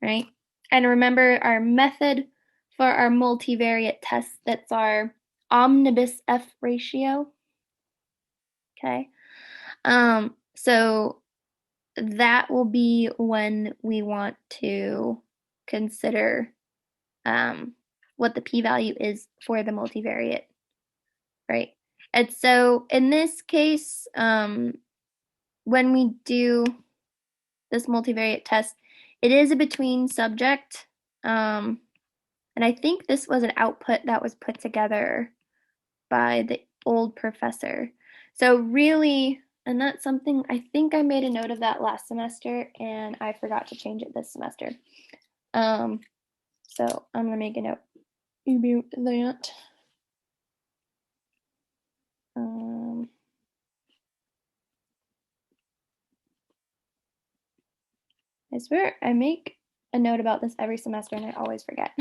right? And remember our method for our multivariate test, that's our omnibus F ratio, okay? So that will be when we want to consider what the p-value is for the multivariate, right? And so in this case, when we do this multivariate test, it is a between subject. And I think this was an output that was put together by the old professor. So really, and that's something, I think I made a note of that last semester and I forgot to change it this semester. So I'm gonna make a note about that. I swear I make a note about this every semester and I always forget.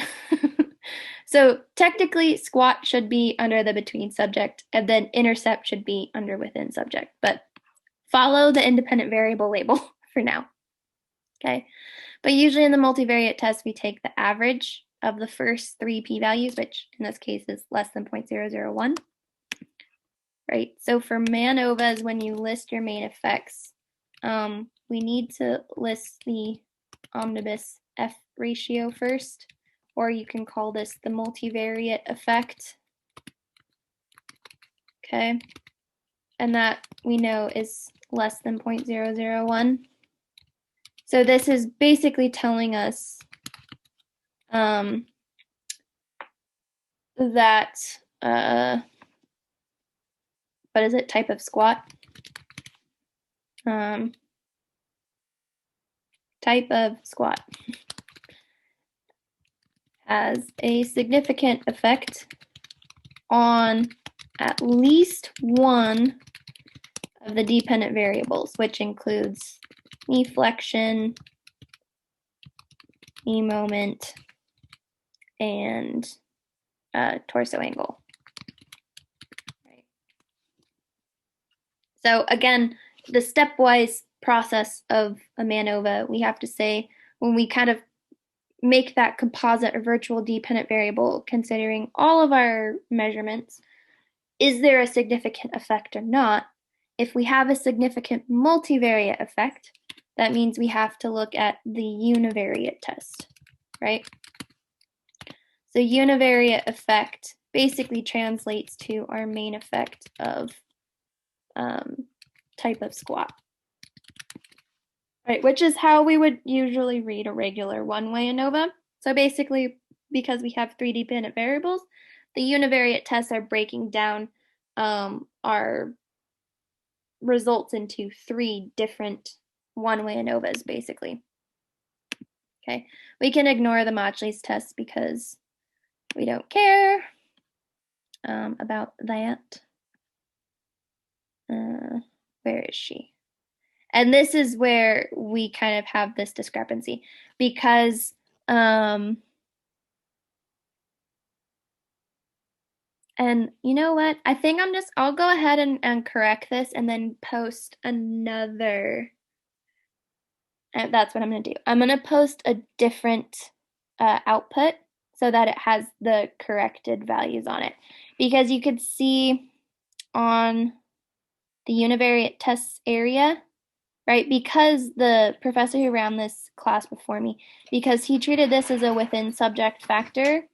So technically squat should be under the between subject and then intercept should be under within subject, but follow the independent variable label for now, okay? But usually in the multivariate test, we take the average of the first three p-values, which in this case is less than 0.001, right? So for MANOVAs, when you list your main effects, we need to list the omnibus F ratio first, or you can call this the multivariate effect, okay? And that we know is less than 0.001. So this is basically telling us that, what is it, type of squat? Type of squat has a significant effect on at least one of the dependent variables, which includes knee flexion, knee moment, and torso angle. Right. So again, the stepwise process of a MANOVA, we have to say when we kind of make that composite or virtual dependent variable, considering all of our measurements, is there a significant effect or not? If we have a significant multivariate effect, that means we have to look at the univariate test, right? So univariate effect basically translates to our main effect of type of squat, right? Which is how we would usually read a regular one-way ANOVA. So basically, because we have three dependent variables, the univariate tests are breaking down our results into three different one-way ANOVAs, basically. Okay, we can ignore the Machli's test because we don't care about that. Where is she? And this is where we kind of have this discrepancy because and you know what? I think I'll go ahead and correct this and then post another. That's what I'm going to do. I'm going to post a different output so that it has the corrected values on it. Because you could see on the univariate tests area, right? Because the professor who ran this class before me, because he treated this as a within subject factor,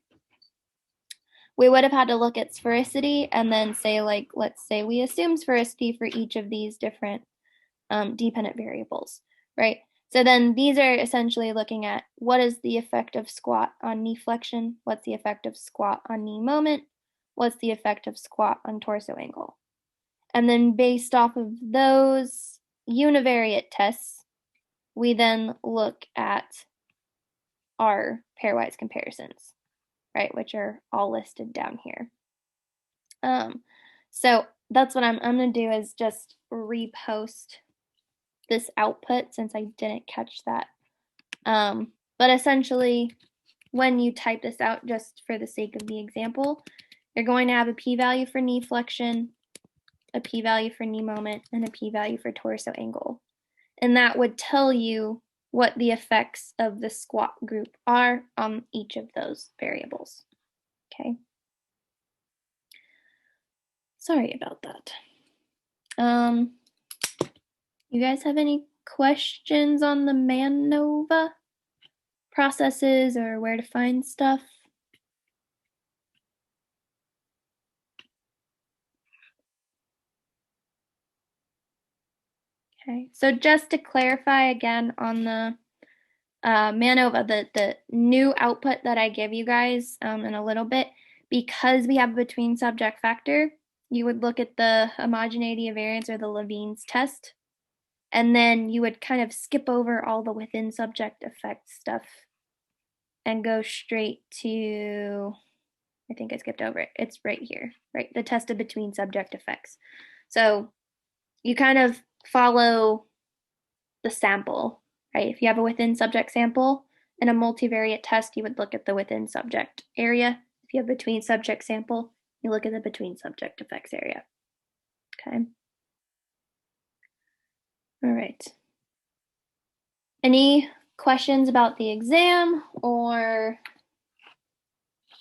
we would have had to look at sphericity and then say, like, let's say we assume sphericity for each of these different dependent variables, right? So then these are essentially looking at what is the effect of squat on knee flexion, what's the effect of squat on knee moment, what's the effect of squat on torso angle. And then based off of those univariate tests, we then look at our pairwise comparisons, right, which are all listed down here. So that's what I'm going to do is just repost this output since I didn't catch that. But essentially, when you type this out, just for the sake of the example, you're going to have a p-value for knee flexion, a p-value for knee moment, and a p-value for torso angle. And that would tell you what the effects of the squat group are on each of those variables. Okay. Sorry about that. You guys have any questions on the MANOVA processes or where to find stuff? Okay, so just to clarify again on the MANOVA, the new output that I give you guys in a little bit, because we have a between subject factor, you would look at the homogeneity of variance or the Levine's test, and then you would kind of skip over all the within subject effect stuff and go straight to, I think I skipped over it. It's right here, right? The test of between subject effects. So you kind of follow the sample, right? If you have a within subject sample in a multivariate test, you would look at the within subject area. If you have between subject sample, you look at the between subject effects area. Okay. All right. Any questions about the exam or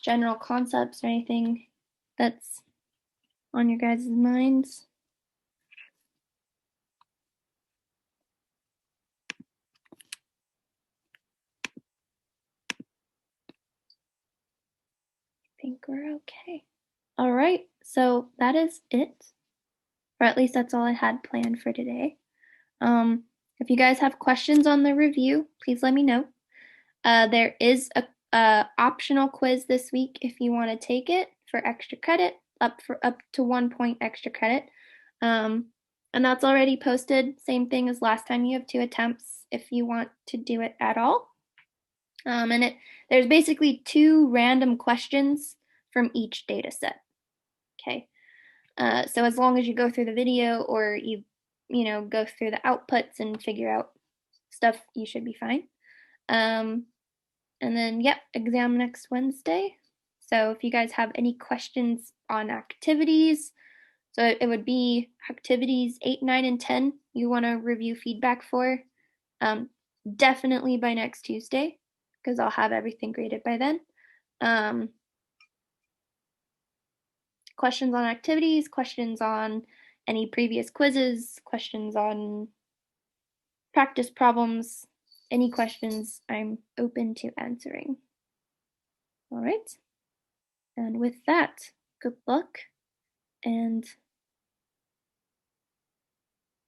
general concepts or anything that's on your guys' minds? I think we're okay. All right, so that is it, or at least that's all I had planned for today. If you guys have questions on the review, please let me know. There is a optional quiz this week if you want to take it for extra credit, up to 1 point extra credit. And that's already posted. Same thing as last time. You have 2 attempts if you want to do it at all. And there's basically 2 random questions from each data set. Okay. So as long as you go through the video or you go through the outputs and figure out stuff, you should be fine. And then, yep, exam next Wednesday. So if you guys have any questions on activities, so it would be activities 8, 9, and 10 you want to review feedback for, definitely by next Tuesday, because I'll have everything graded by then. Questions on activities, questions on any previous quizzes, questions on practice problems, any questions I'm open to answering. All right. And with that, good luck, and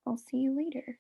I'll see you later.